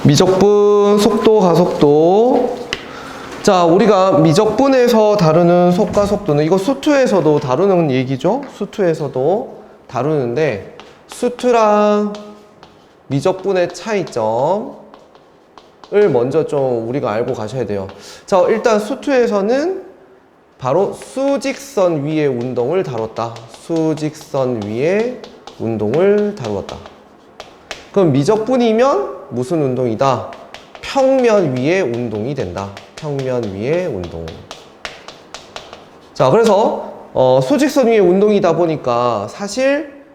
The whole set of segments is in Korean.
미적분, 속도, 가속도. 자, 우리가 미적분에서 다루는 속과 속도는 이거 수투에서도 다루는 얘기죠. 수투에서도 다루는데 수투랑 미적분의 차이점을 먼저 좀 우리가 알고 가셔야 돼요. 자, 일단 수투에서는 바로 수직선 위의 운동을 다뤘다. 수직선 위의 운동을 다루었다. 그럼 미적분이면 무슨 운동이다? 평면 위의 운동이 된다. 평면 위의 운동. 자, 그래서 수직선 위의 운동이다 보니까 사실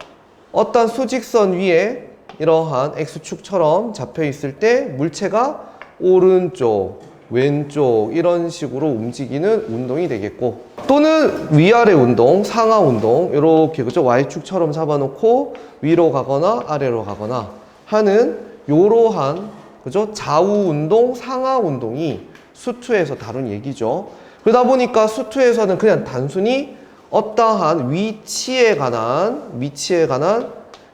어떤 수직선 위에 이러한 X축처럼 잡혀 있을 때 물체가 오른쪽, 왼쪽 이런 식으로 움직이는 운동이 되겠고, 또는 위아래 운동, 상하 운동 이렇게 그죠? Y축처럼 잡아놓고 위로 가거나 아래로 가거나 하는 이러한 그죠? 좌우 운동, 상하 운동이 수투에서 다룬 얘기죠. 그러다 보니까 수투에서는 그냥 단순히 어떠한 위치에 관한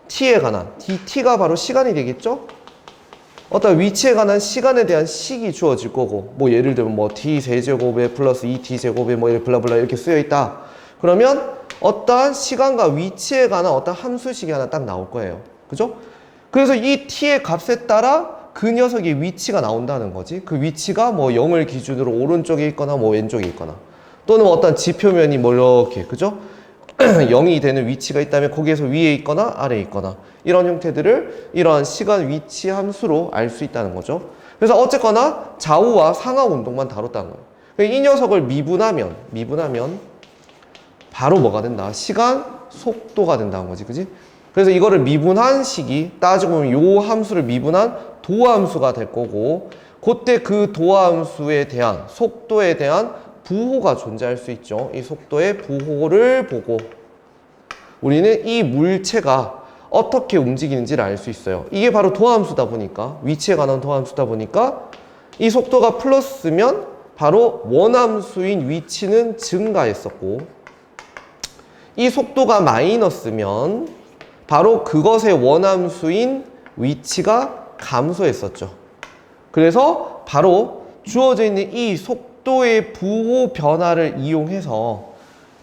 t에 관한 dt가 바로 시간이 되겠죠? 어떤 위치에 관한 시간에 대한 식이 주어질 거고, 뭐 예를 들면 뭐 t 세제곱에 플러스 2t 제곱에 뭐 이렇게 블라블라 이렇게 쓰여 있다. 그러면 어떠한 시간과 위치에 관한 어떤 함수식이 하나 딱 나올 거예요. 그죠? 그래서 이 t의 값에 따라 그 녀석의 위치가 나온다는 거지. 그 위치가 뭐 0을 기준으로 오른쪽에 있거나 뭐 왼쪽에 있거나, 또는 어떤 지표면이 뭐 이렇게 그죠? 0이 되는 위치가 있다면 거기에서 위에 있거나 아래에 있거나 이런 형태들을 이러한 시간 위치 함수로 알 수 있다는 거죠. 그래서 어쨌거나 좌우와 상하 운동만 다뤘다는 거예요. 이 녀석을 미분하면 바로 뭐가 된다? 시간 속도가 된다는 거지. 그지? 그래서 이거를 미분한 식이 따지고 보면 요 함수를 미분한 도함수가 될 거고, 그때 그 도함수에 대한 속도에 대한 부호가 존재할 수 있죠. 이 속도의 부호를 보고 우리는 이 물체가 어떻게 움직이는지를 알 수 있어요. 이게 바로 도함수다 보니까, 위치에 관한 도함수다 보니까 이 속도가 플러스면 바로 원함수인 위치는 증가했었고, 이 속도가 마이너스면 바로 그것의 원함수인 위치가 감소했었죠. 그래서 바로 주어져 있는 이 속도의 부호 변화를 이용해서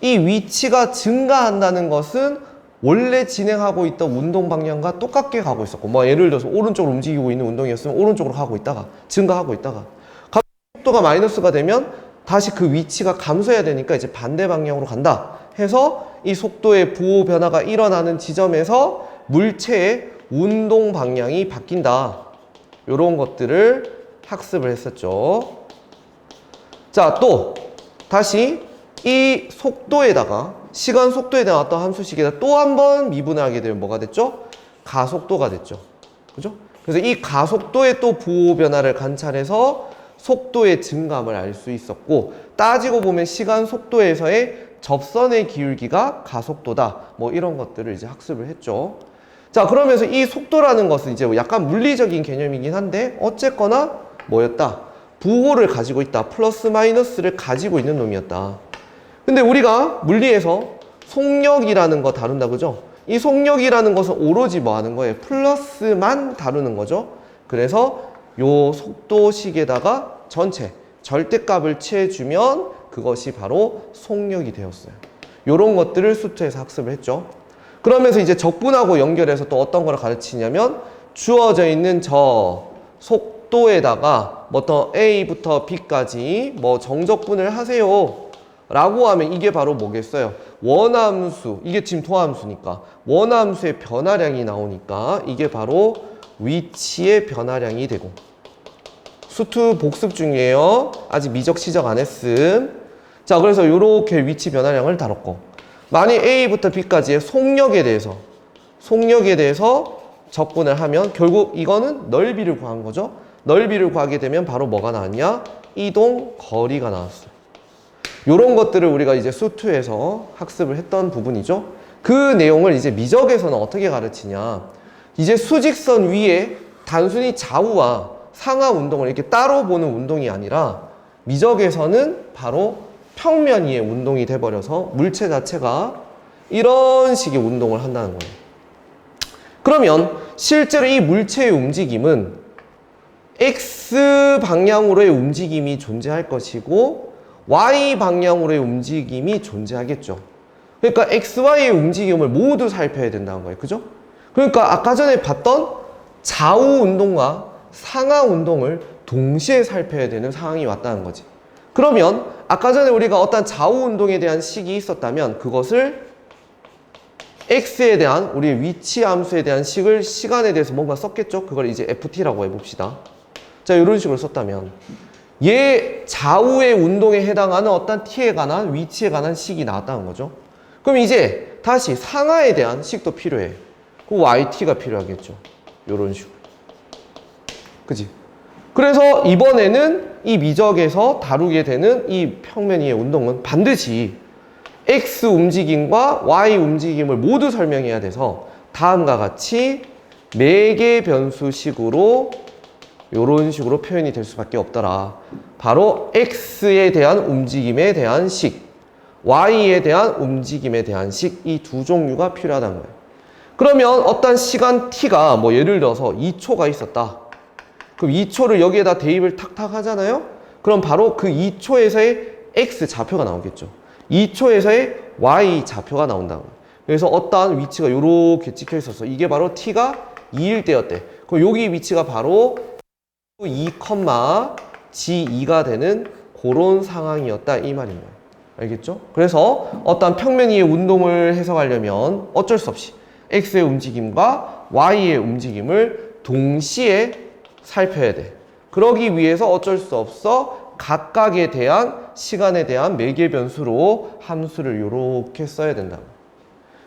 이 위치가 증가한다는 것은 원래 진행하고 있던 운동 방향과 똑같게 가고 있었고, 뭐 예를 들어서 오른쪽으로 움직이고 있는 운동이었으면 오른쪽으로 가고 있다가 증가하고 있다가 갑자기 속도가 마이너스가 되면 다시 그 위치가 감소해야 되니까 이제 반대 방향으로 간다 해서 이 속도의 부호 변화가 일어나는 지점에서 물체의 운동 방향이 바뀐다. 이런 것들을 학습을 했었죠. 자, 또 다시 이 속도에다가 시간 속도에 대한 어떤 함수식에다 또 한 번 미분을 하게 되면 뭐가 됐죠? 가속도가 됐죠. 그죠? 그래서 이 가속도의 또 부호 변화를 관찰해서 속도의 증감을 알 수 있었고, 따지고 보면 시간 속도에서의 접선의 기울기가 가속도다. 뭐 이런 것들을 이제 학습을 했죠. 자, 그러면서 이 속도라는 것은 이제 약간 물리적인 개념이긴 한데 어쨌거나 뭐였다? 부호를 가지고 있다. 플러스 마이너스를 가지고 있는 놈이었다. 근데 우리가 물리에서 속력이라는 거 다룬다, 그죠? 이 속력이라는 것은 오로지 뭐 하는 거예요? 플러스만 다루는 거죠. 그래서 요 속도식에다가 전체 절대값을 취해주면 그것이 바로 속력이 되었어요. 요런 것들을 수투에서 학습을 했죠. 그러면서 이제 적분하고 연결해서 또 어떤 걸 가르치냐면, 주어져 있는 저 속도에다가 뭐 A부터 B까지 뭐 정적분을 하세요 라고 하면 이게 바로 뭐겠어요? 원함수, 이게 지금 도함수니까 원함수의 변화량이 나오니까 이게 바로 위치의 변화량이 되고, 수투 복습 중이에요. 아직 미적 시적 안 했음. 자, 그래서 이렇게 위치 변화량을 다뤘고, 만약 A부터 B까지의 속력에 대해서 적분을 하면 결국 이거는 넓이를 구한 거죠. 넓이를 구하게 되면 바로 뭐가 나왔냐? 이동 거리가 나왔어요. 이런 것들을 우리가 이제 수투에서 학습을 했던 부분이죠. 그 내용을 이제 미적에서는 어떻게 가르치냐? 이제 수직선 위에 단순히 좌우와 상하 운동을 이렇게 따로 보는 운동이 아니라 미적에서는 바로 평면 위의 운동이 돼버려서 물체 자체가 이런 식의 운동을 한다는 거예요. 그러면 실제로 이 물체의 움직임은 X 방향으로의 움직임이 존재할 것이고 Y 방향으로의 움직임이 존재하겠죠. 그러니까 XY의 움직임을 모두 살펴야 된다는 거예요. 그죠? 그러니까 아까 전에 봤던 좌우 운동과 상하 운동을 동시에 살펴야 되는 상황이 왔다는 거지. 그러면 아까 전에 우리가 어떤 좌우 운동에 대한 식이 있었다면 그것을 X에 대한 우리의 위치 함수에 대한 식을 시간에 대해서 뭔가 썼겠죠? 그걸 이제 FT라고 해봅시다. 자, 이런 식으로 썼다면 얘 좌우의 운동에 해당하는 어떤 T에 관한 위치에 관한 식이 나왔다는 거죠. 그럼 이제 다시 상하에 대한 식도 필요해. 그 YT가 필요하겠죠. 이런 식으로. 그치? 그래서 이번에는 이 미적에서 다루게 되는 이 평면 위의 운동은 반드시 X 움직임과 Y 움직임을 모두 설명해야 돼서 다음과 같이 매개 변수식으로 이런 식으로 표현이 될 수밖에 없더라. 바로 X에 대한 움직임에 대한 식, Y에 대한 움직임에 대한 식, 이 두 종류가 필요하다는 거예요. 그러면 어떤 시간 T가 뭐 예를 들어서 2초가 있었다. 그럼 2초를 여기에다 대입을 탁탁 하잖아요? 그럼 바로 그 2초에서의 X 좌표가 나오겠죠. 2초에서의 Y 좌표가 나온다고. 그래서 어떠한 위치가 이렇게 찍혀 있었어. 이게 바로 T가 2일 때였대. 그럼 여기 위치가 바로 2, G2가 되는 그런 상황이었다 이 말입니다. 알겠죠? 그래서 어떠한 평면 위의 운동을 해석하려면 어쩔 수 없이 X의 움직임과 Y의 움직임을 동시에 살펴야 돼. 그러기 위해서 어쩔 수 없어 각각에 대한 시간에 대한 매개 변수로 함수를 이렇게 써야 된다.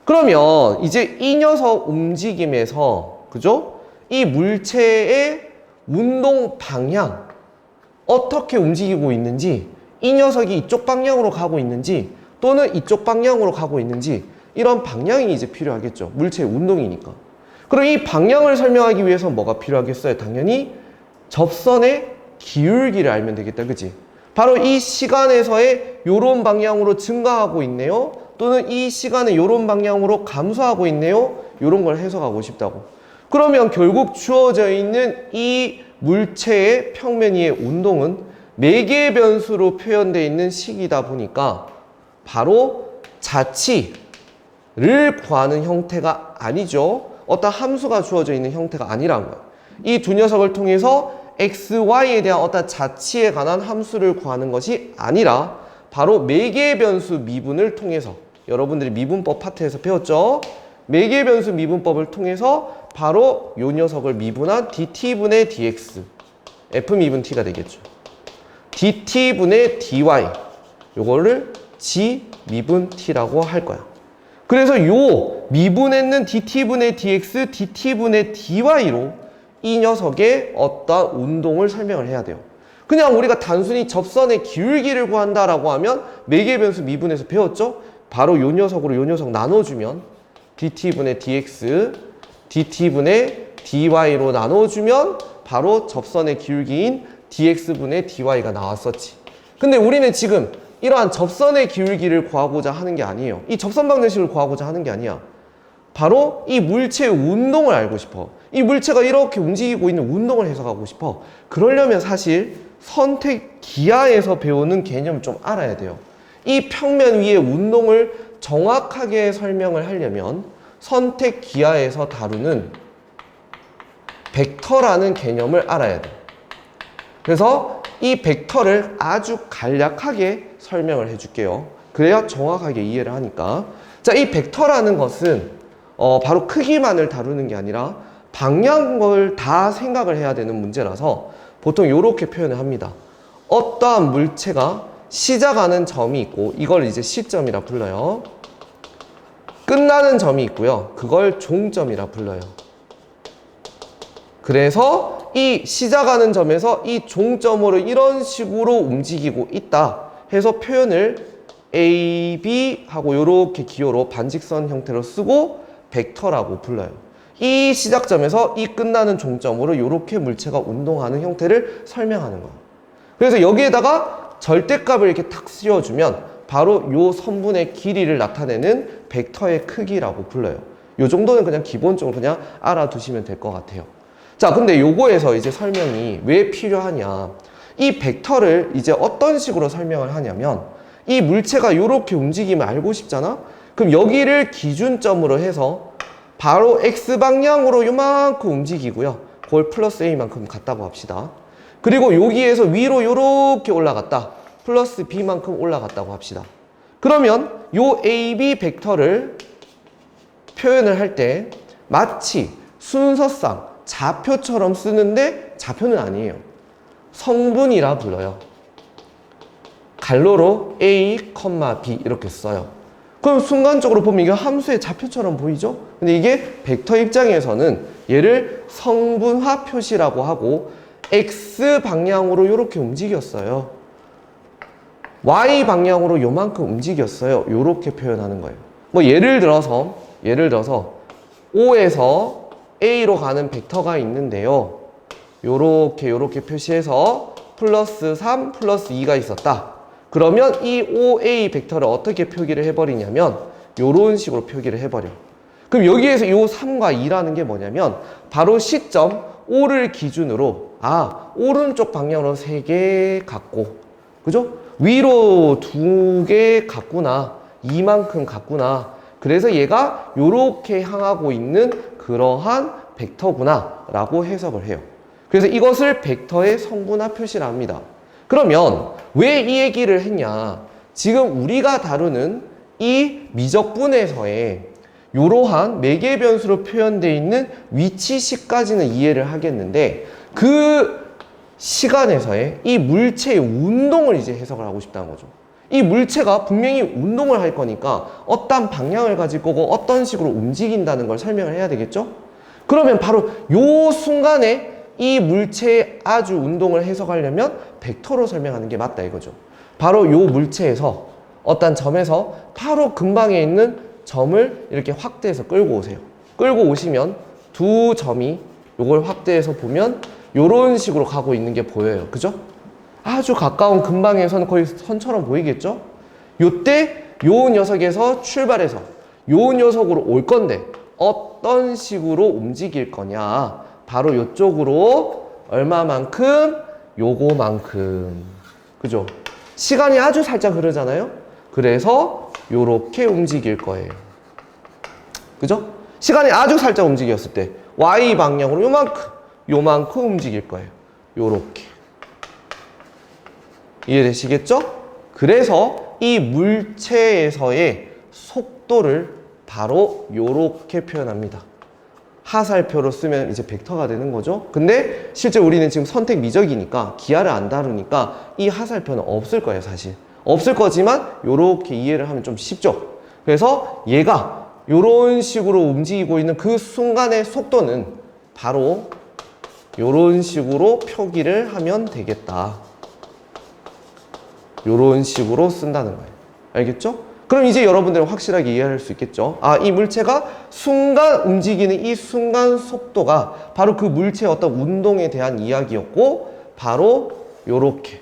그러면 이제 이 녀석 움직임에서 그죠? 이 물체의 운동 방향 어떻게 움직이고 있는지 이 녀석이 이쪽 방향으로 가고 있는지 또는 이쪽 방향으로 가고 있는지 이런 방향이 이제 필요하겠죠. 물체의 운동이니까. 그럼 이 방향을 설명하기 위해서 뭐가 필요하겠어요? 당연히 접선의 기울기를 알면 되겠다. 그치? 바로 이 시간에서의 요런 방향으로 증가하고 있네요. 또는 이 시간에 요런 방향으로 감소하고 있네요. 요런 걸 해석하고 싶다고. 그러면 결국 주어져 있는 이 물체의 평면 위의 운동은 매개 변수로 표현되어 있는 식이다 보니까 바로 자치를 구하는 형태가 아니죠. 어떤 함수가 주어져 있는 형태가 아니라는 거예요. 이 두 녀석을 통해서 x, y에 대한 어떤 자치에 관한 함수를 구하는 것이 아니라 바로 매개 변수 미분을 통해서 여러분들이 미분법 파트에서 배웠죠? 매개 변수 미분법을 통해서 바로 요 녀석을 미분한 dt분의 dx f 미분 t가 되겠죠. dt분의 dy 요거를 g 미분 t라고 할 거야. 그래서 요 미분했는 dt분의 dx, dt분의 dy로 이 녀석의 어떤 운동을 설명을 해야 돼요. 그냥 우리가 단순히 접선의 기울기를 구한다라고 하면 매개 변수 미분에서 배웠죠? 바로 요 녀석으로 요 녀석 나눠주면 dt분의 dx, dt분의 dy로 나눠주면 바로 접선의 기울기인 dx분의 dy가 나왔었지. 근데 우리는 지금 이러한 접선의 기울기를 구하고자 하는 게 아니에요. 이 접선 방정식을 구하고자 하는 게 아니야. 바로 이 물체의 운동을 알고 싶어. 이 물체가 이렇게 움직이고 있는 운동을 해석하고 싶어. 그러려면 사실 선택 기하에서 배우는 개념을 좀 알아야 돼요. 이 평면 위의 운동을 정확하게 설명을 하려면 선택 기하에서 다루는 벡터라는 개념을 알아야 돼. 그래서 이 벡터를 아주 간략하게 설명을 해줄게요. 그래야 정확하게 이해를 하니까. 자, 이 벡터라는 것은 바로 크기만을 다루는 게 아니라 방향을 다 생각을 해야 되는 문제라서 보통 이렇게 표현을 합니다. 어떠한 물체가 시작하는 점이 있고 이걸 이제 시점이라 불러요. 끝나는 점이 있고요. 그걸 종점이라 불러요. 그래서 이 시작하는 점에서 이 종점으로 이런 식으로 움직이고 있다 해서 표현을 A, B 하고 이렇게 기호로 반직선 형태로 쓰고 벡터라고 불러요. 이 시작점에서 이 끝나는 종점으로 이렇게 물체가 운동하는 형태를 설명하는 거예요. 그래서 여기에다가 절대값을 이렇게 탁 씌워주면 바로 요 선분의 길이를 나타내는 벡터의 크기라고 불러요. 요 정도는 그냥 기본적으로 그냥 알아두시면 될 것 같아요. 자, 근데 요거에서 이제 설명이 왜 필요하냐. 이 벡터를 이제 어떤 식으로 설명을 하냐면, 이 물체가 요렇게 움직임을 알고 싶잖아? 그럼 여기를 기준점으로 해서 바로 X방향으로 요만큼 움직이고요. 그걸 플러스 A만큼 갔다고 합시다. 그리고 여기에서 위로 요렇게 올라갔다. 플러스 B만큼 올라갔다고 합시다. 그러면 요 AB 벡터를 표현을 할 때 마치 순서상 좌표처럼 쓰는데 좌표는 아니에요. 성분이라 불러요. 갈로로 A, B 이렇게 써요. 그럼 순간적으로 보면 이게 함수의 좌표처럼 보이죠? 근데 이게 벡터 입장에서는 얘를 성분화 표시라고 하고 X 방향으로 이렇게 움직였어요. Y 방향으로 요만큼 움직였어요. 요렇게 표현하는 거예요. 뭐 예를 들어서 O에서 A로 가는 벡터가 있는데요. 요렇게 표시해서 플러스 3, 플러스 2가 있었다. 그러면 이 OA 벡터를 어떻게 표기를 해버리냐면 요런 식으로 표기를 해버려. 그럼 여기에서 요 3과 2라는 게 뭐냐면 바로 시점 O를 기준으로 오른쪽 방향으로 3개 갔고, 그죠? 위로 2개 갔구나. 이만큼 갔구나. 그래서 얘가 요렇게 향하고 있는 그러한 벡터구나 라고 해석을 해요. 그래서 이것을 벡터의 성분화 표시라 합니다. 그러면 왜 이 얘기를 했냐? 지금 우리가 다루는 이 미적분에서의 이러한 매개 변수로 표현되어 있는 위치식까지는 이해를 하겠는데 그 시간에서의 이 물체의 운동을 이제 해석을 하고 싶다는 거죠. 이 물체가 분명히 운동을 할 거니까 어떤 방향을 가질 거고 어떤 식으로 움직인다는 걸 설명을 해야 되겠죠? 그러면 바로 요 순간에 이 물체의 아주 운동을 해석하려면 벡터로 설명하는 게 맞다 이거죠. 바로 요 물체에서 어떤 점에서 바로 근방에 있는 점을 이렇게 확대해서 끌고 오세요. 끌고 오시면 두 점이 요걸 확대해서 보면 요런 식으로 가고 있는 게 보여요. 그죠? 아주 가까운 근방에서는 거의 선처럼 보이겠죠? 요때 요 녀석에서 출발해서 요 녀석으로 올 건데 어떤 식으로 움직일 거냐? 바로 요쪽으로 얼마만큼? 요거만큼. 그죠? 시간이 아주 살짝 흐르잖아요? 그래서 요렇게 움직일 거예요. 그죠? 시간이 아주 살짝 움직였을 때 Y 방향으로 요만큼 움직일 거예요. 요렇게. 이해되시겠죠? 그래서 이 물체에서의 속도를 바로 요렇게 표현합니다. 하살표로 쓰면 이제 벡터가 되는 거죠. 근데 실제 우리는 지금 선택 미적이니까 기하를 안 다루니까 이 하살표는 없을 거예요, 사실. 없을 거지만 요렇게 이해를 하면 좀 쉽죠. 그래서 얘가 요런 식으로 움직이고 있는 그 순간의 속도는 바로 요런 식으로 표기를 하면 되겠다. 요런 식으로 쓴다는 거예요. 알겠죠? 그럼 이제 여러분들은 확실하게 이해할 수 있겠죠? 이 물체가 순간 움직이는 이 순간 속도가 바로 그 물체의 어떤 운동에 대한 이야기였고 바로 요렇게,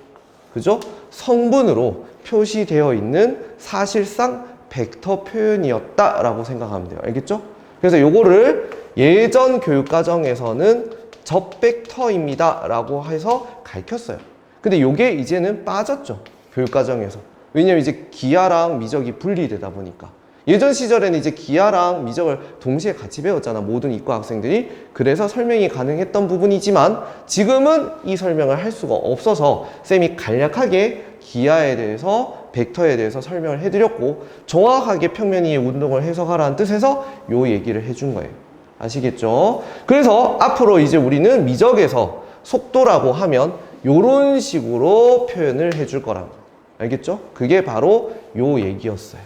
그죠? 성분으로 표시되어 있는 사실상 벡터 표현이었다라고 생각하면 돼요. 알겠죠? 그래서 요거를 예전 교육과정에서는 접벡터입니다 라고 해서 가르쳤어요. 근데 요게 이제는 빠졌죠. 교육과정에서. 왜냐면 이제 기하랑 미적이 분리되다 보니까. 예전 시절에는 이제 기하랑 미적을 동시에 같이 배웠잖아. 모든 이과 학생들이. 그래서 설명이 가능했던 부분이지만 지금은 이 설명을 할 수가 없어서 쌤이 간략하게 기하에 대해서 벡터에 대해서 설명을 해드렸고 정확하게 평면 이의 운동을 해석하라는 뜻에서 요 얘기를 해준 거예요. 아시겠죠? 그래서 앞으로 이제 우리는 미적에서 속도라고 하면 요런 식으로 표현을 해줄 거라고. 알겠죠? 그게 바로 요 얘기였어요.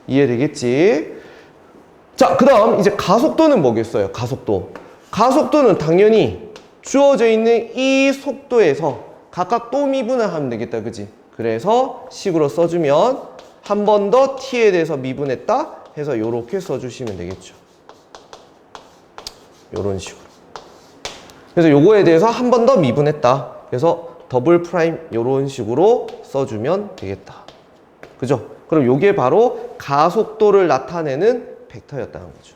이해되겠지? 자, 그 다음 이제 가속도는 뭐겠어요? 가속도는 당연히 주어져 있는 이 속도에서 각각 또 미분을 하면 되겠다. 그지? 그래서 식으로 써주면 한 번 더 t에 대해서 미분했다 해서 요렇게 써주시면 되겠죠. 요런 식으로. 그래서 요거에 대해서 한 번 더 미분했다. 그래서 더블 프라임 요런 식으로 써주면 되겠다. 그죠? 그럼 요게 바로 가속도를 나타내는 벡터였다는 거죠.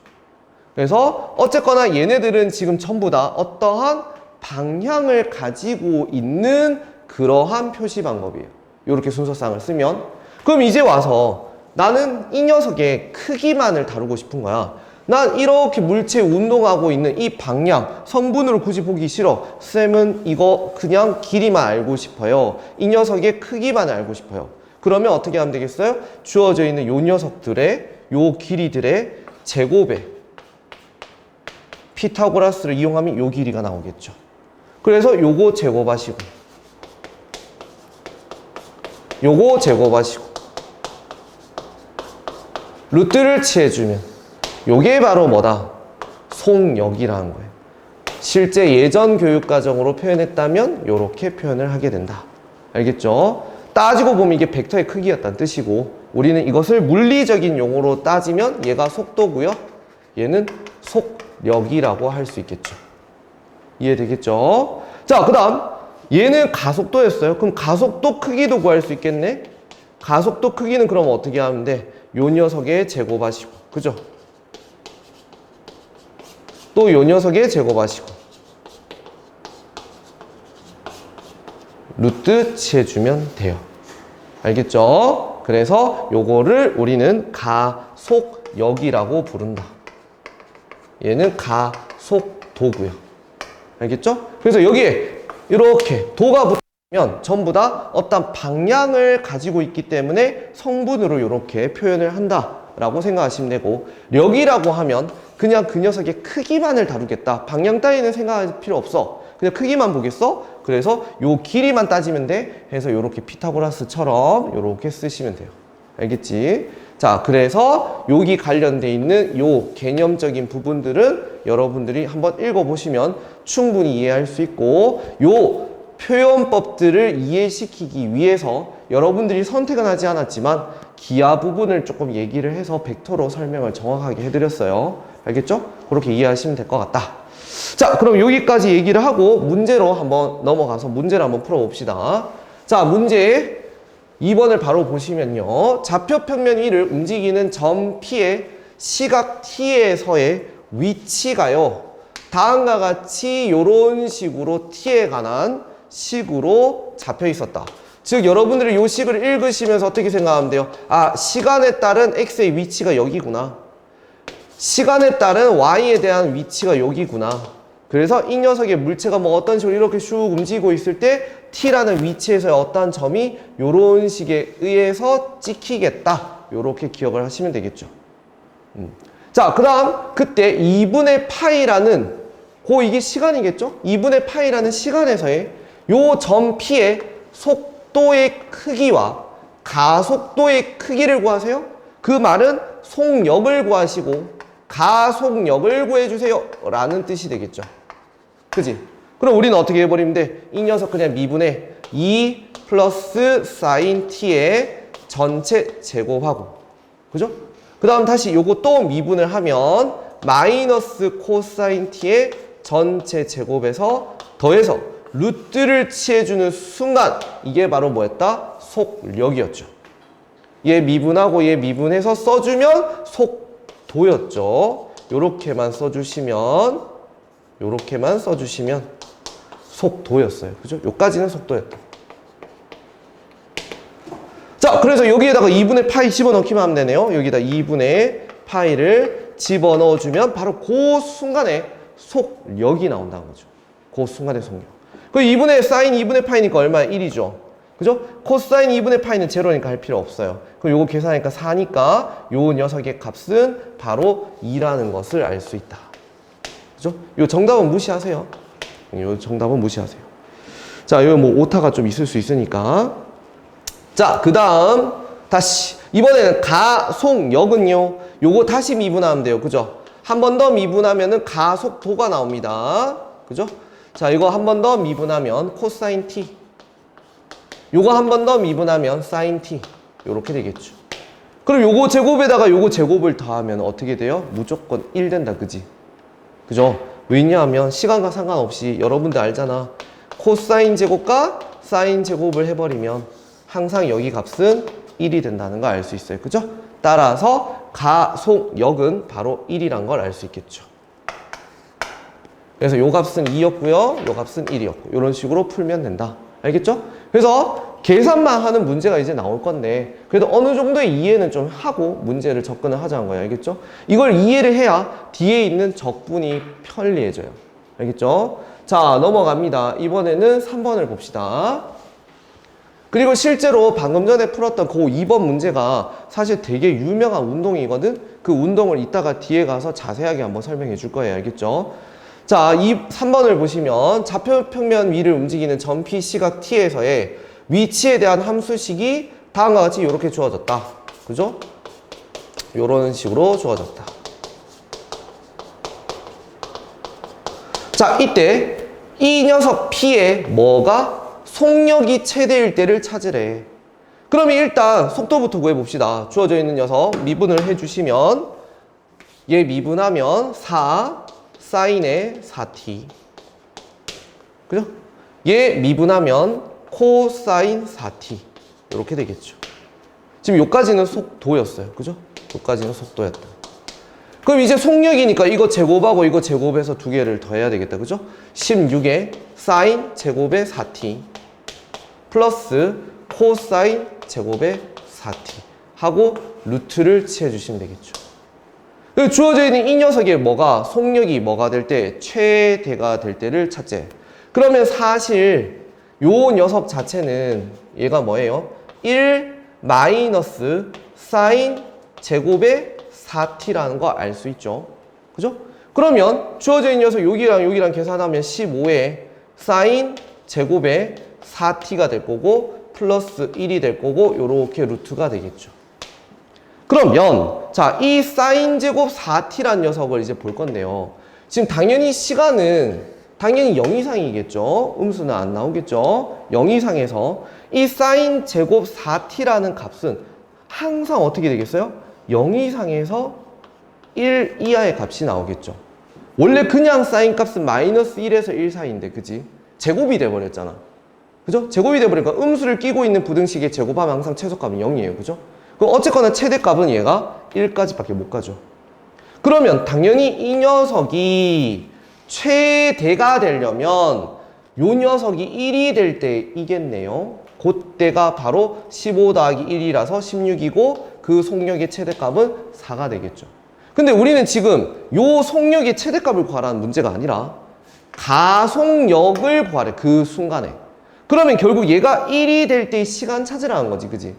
그래서 어쨌거나 얘네들은 지금 전부 다 어떠한 방향을 가지고 있는 그러한 표시 방법이에요. 이렇게 순서상을 쓰면. 그럼 이제 와서 나는 이 녀석의 크기만을 다루고 싶은 거야. 난 이렇게 물체 운동하고 있는 이 방향, 성분으로 굳이 보기 싫어. 쌤은 이거 그냥 길이만 알고 싶어요. 이 녀석의 크기만 알고 싶어요. 그러면 어떻게 하면 되겠어요? 주어져 있는 요 녀석들의, 요 길이들의 제곱에 피타고라스를 이용하면 요 길이가 나오겠죠. 그래서 요거 제곱하시고, 요거 제곱하시고, 루트를 취해주면 요게 바로 뭐다? 속력이라는 거예요. 실제 예전 교육과정으로 표현했다면 요렇게 표현을 하게 된다. 알겠죠? 따지고 보면 이게 벡터의 크기였다는 뜻이고, 우리는 이것을 물리적인 용어로 따지면 얘가 속도고요, 얘는 속력이라고 할 수 있겠죠. 이해되겠죠? 자, 그 다음 얘는 가속도였어요. 그럼 가속도 크기도 구할 수 있겠네. 가속도 크기는 그럼 어떻게 하면 돼? 요 녀석의 제곱하시고, 그죠? 또 요 녀석의 제곱하시고, 루트 취해주면 돼요. 알겠죠? 그래서 요거를 우리는 가속력이라고 부른다. 얘는 가속도고요. 알겠죠? 그래서 여기에 이렇게 도가 붙으면 전부 다 어떤 방향을 가지고 있기 때문에 성분으로 이렇게 표현을 한다라고 생각하시면 되고, 력이라고 하면 그냥 그 녀석의 크기만을 다루겠다. 방향 따위는 생각할 필요 없어. 그냥 크기만 보겠어? 그래서 요 길이만 따지면 돼. 해서 요렇게 피타고라스처럼 요렇게 쓰시면 돼요. 알겠지? 자, 그래서 여기 관련돼 있는 요 개념적인 부분들은 여러분들이 한번 읽어보시면 충분히 이해할 수 있고, 요 표현법들을 이해시키기 위해서 여러분들이 선택은 하지 않았지만 기하 부분을 조금 얘기를 해서 벡터로 설명을 정확하게 해드렸어요. 알겠죠? 그렇게 이해하시면 될 것 같다. 자, 그럼 여기까지 얘기를 하고 문제로 한번 넘어가서 문제를 한번 풀어봅시다. 자, 문제 2번을 바로 보시면요. 좌표 평면 E를 움직이는 점 P의 시각 T에서의 위치가요, 다음과 같이 이런 식으로 T에 관한 식으로 잡혀 있었다. 즉 여러분들이 이 식을 읽으시면서 어떻게 생각하면 돼요? 아, 시간에 따른 X의 위치가 여기구나. 시간에 따른 Y에 대한 위치가 여기구나. 그래서 이 녀석의 물체가 뭐 어떤 식으로 이렇게 슉 움직이고 있을 때 T라는 위치에서의 어떠한 점이 요런 식에 의해서 찍히겠다. 요렇게 기억을 하시면 되겠죠. 자, 그 다음 그때 2분의 파이라는 이게 시간이겠죠? 2분의 파이라는 시간에서의 요 점 P의 속도의 크기와 가속도의 크기를 구하세요. 그 말은 속력을 구하시고 가속력을 구해주세요 라는 뜻이 되겠죠. 그지? 그럼 우리는 어떻게 해버리면 돼? 이 녀석 그냥 미분의 2 플러스 사인 t의 전체 제곱하고, 그죠? 그 다음 다시 요거 또 미분을 하면 마이너스 코사인 t의 전체 제곱에서 더해서 루트를 취해주는 순간 이게 바로 뭐였다? 속력이었죠. 얘 미분하고 얘 미분해서 써주면 속도였죠. 요렇게만 써주시면 속도였어요. 그죠? 요까지는 속도였다. 자, 그래서 여기에다가 2분의 파이 집어넣기만 하면 되네요. 여기다 2분의 파이를 집어넣어주면 바로 그 순간에 속력이 나온다는 거죠. 그 순간의 속력. 그 2분의 사인 2분의 파이니까 얼마야? 1이죠. 그죠? 코사인 2분의 파이는 제로니까 할 필요 없어요. 그럼 요거 계산하니까 4니까 요 녀석의 값은 바로 2라는 것을 알 수 있다. 그죠? 요 정답은 무시하세요. 요 정답은 무시하세요. 자, 요 뭐 오타가 좀 있을 수 있으니까. 자, 그 다음 다시 이번에는 가속력은요, 요거 다시 미분하면 돼요. 그죠? 한 번 더 미분하면은 가속도가 나옵니다. 그죠? 자, 이거 한 번 더 미분하면 코사인 t, 요거 한 번 더 미분하면 사인 t, 요렇게 되겠죠. 그럼 요거 제곱에다가 요거 제곱을 더하면 어떻게 돼요? 무조건 1 된다. 그지? 그죠? 왜냐하면 시간과 상관없이 여러분들 알잖아. 코사인 제곱과 사인 제곱을 해버리면 항상 여기 값은 1이 된다는 거 알 수 있어요. 그죠? 따라서 가속력은 바로 1이란 걸 알 수 있겠죠. 그래서 요 값은 2였고요. 요 값은 1이었고 이런 식으로 풀면 된다. 알겠죠? 그래서 계산만 하는 문제가 이제 나올 건데 그래도 어느 정도의 이해는 좀 하고 문제를 접근을 하자는 거예요. 알겠죠? 이걸 이해를 해야 뒤에 있는 적분이 편리해져요. 알겠죠? 자, 넘어갑니다. 이번에는 3번을 봅시다. 그리고 실제로 방금 전에 풀었던 그 2번 문제가 사실 되게 유명한 운동이거든? 그 운동을 이따가 뒤에 가서 자세하게 한번 설명해 줄 거예요. 알겠죠? 자, 3번을 보시면 좌표평면 위를 움직이는 점P 시각 T에서의 위치에 대한 함수식이 다음과 같이 이렇게 주어졌다. 그죠? 이런 식으로 주어졌다. 자, 이때 이 녀석 P의 뭐가 속력이 최대일 때를 찾으래. 그러면 일단 속도부터 구해봅시다. 주어져 있는 녀석 미분을 해주시면 얘 미분하면 4 사인의 4t 그죠? 얘 미분하면 코사인 4t 이렇게 되겠죠. 지금 요까지는 속도였어요. 그죠? 요까지는 속도였다. 그럼 이제 속력이니까 이거 제곱하고 이거 제곱해서 두 개를 더해야 되겠다. 그죠? 16에 사인 제곱의 4t 플러스 코사인 제곱의 4t 하고 루트를 취해주시면 되겠죠. 주어져 있는 이 녀석의 뭐가 속력이 뭐가 될 때 최대가 될 때를 찾재. 그러면 사실 요 녀석 자체는 얘가 뭐예요? 1 마이너스 사인 제곱의 4t라는 거 알 수 있죠. 그죠? 그러면 주어져 있는 녀석 여기랑 계산하면 15에 사인 제곱의 4t가 될 거고 플러스 1이 될 거고 요렇게 루트가 되겠죠. 그러면 자, 이 사인 제곱 4t란 녀석을 이제 볼 건데요. 지금 당연히 시간은 당연히 0 이상이겠죠. 음수는 안 나오겠죠. 0 이상에서 이 사인 제곱 4t라는 값은 항상 어떻게 되겠어요? 0 이상에서 1 이하의 값이 나오겠죠. 원래 그냥 사인 값은 마이너스 1에서 1 사이인데 그지? 제곱이 돼버렸잖아. 그죠? 제곱이 돼버리니까 음수를 끼고 있는 부등식의 제곱하면 항상 최소값은 0이에요. 그죠? 그럼 어쨌거나 최대값은 얘가 1까지밖에 못 가죠. 그러면 당연히 이 녀석이 최대가 되려면 요 녀석이 1이 될 때이겠네요. 그때가 바로 15 더하기 1이라서 16이고 그 속력의 최대값은 4가 되겠죠. 근데 우리는 지금 요 속력의 최대값을 구하라는 문제가 아니라 가속력을 구하래. 그 순간에. 그러면 결국 얘가 1이 될 때의 시간 찾으라는 거지. 그지?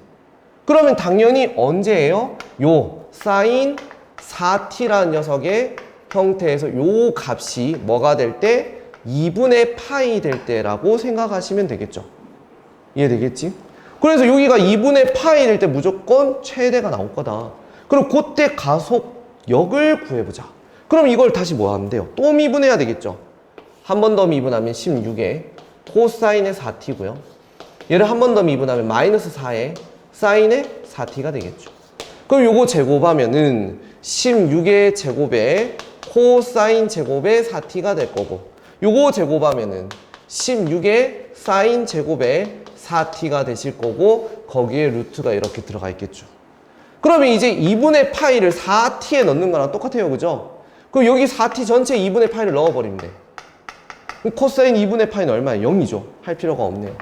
그러면 당연히 언제예요? 요 사인 4t라는 녀석의 형태에서 요 값이 뭐가 될 때? 2분의 파이 될 때라고 생각하시면 되겠죠. 이해되겠지? 그래서 여기가 2분의 파이 될 때 무조건 최대가 나올 거다. 그럼 그때 가속력을 구해보자. 그럼 이걸 다시 뭐 하면 돼요? 또 미분해야 되겠죠. 한 번 더 미분하면 16에 코사인의 4t고요. 얘를 한 번 더 미분하면 마이너스 4에 사인의 4t가 되겠죠. 그럼 요거 제곱하면은 16의 제곱에 코사인 제곱의 4t가 될 거고 요거 제곱하면은 16의 사인 제곱의 4t가 되실 거고 거기에 루트가 이렇게 들어가 있겠죠. 그러면 이제 2분의 파이를 4t에 넣는 거랑 똑같아요. 그죠? 그럼 여기 4t 전체 2분의 파이를 넣어버리면 돼. 그럼 코사인 2분의 파이는 얼마예요? 0이죠. 할 필요가 없네요.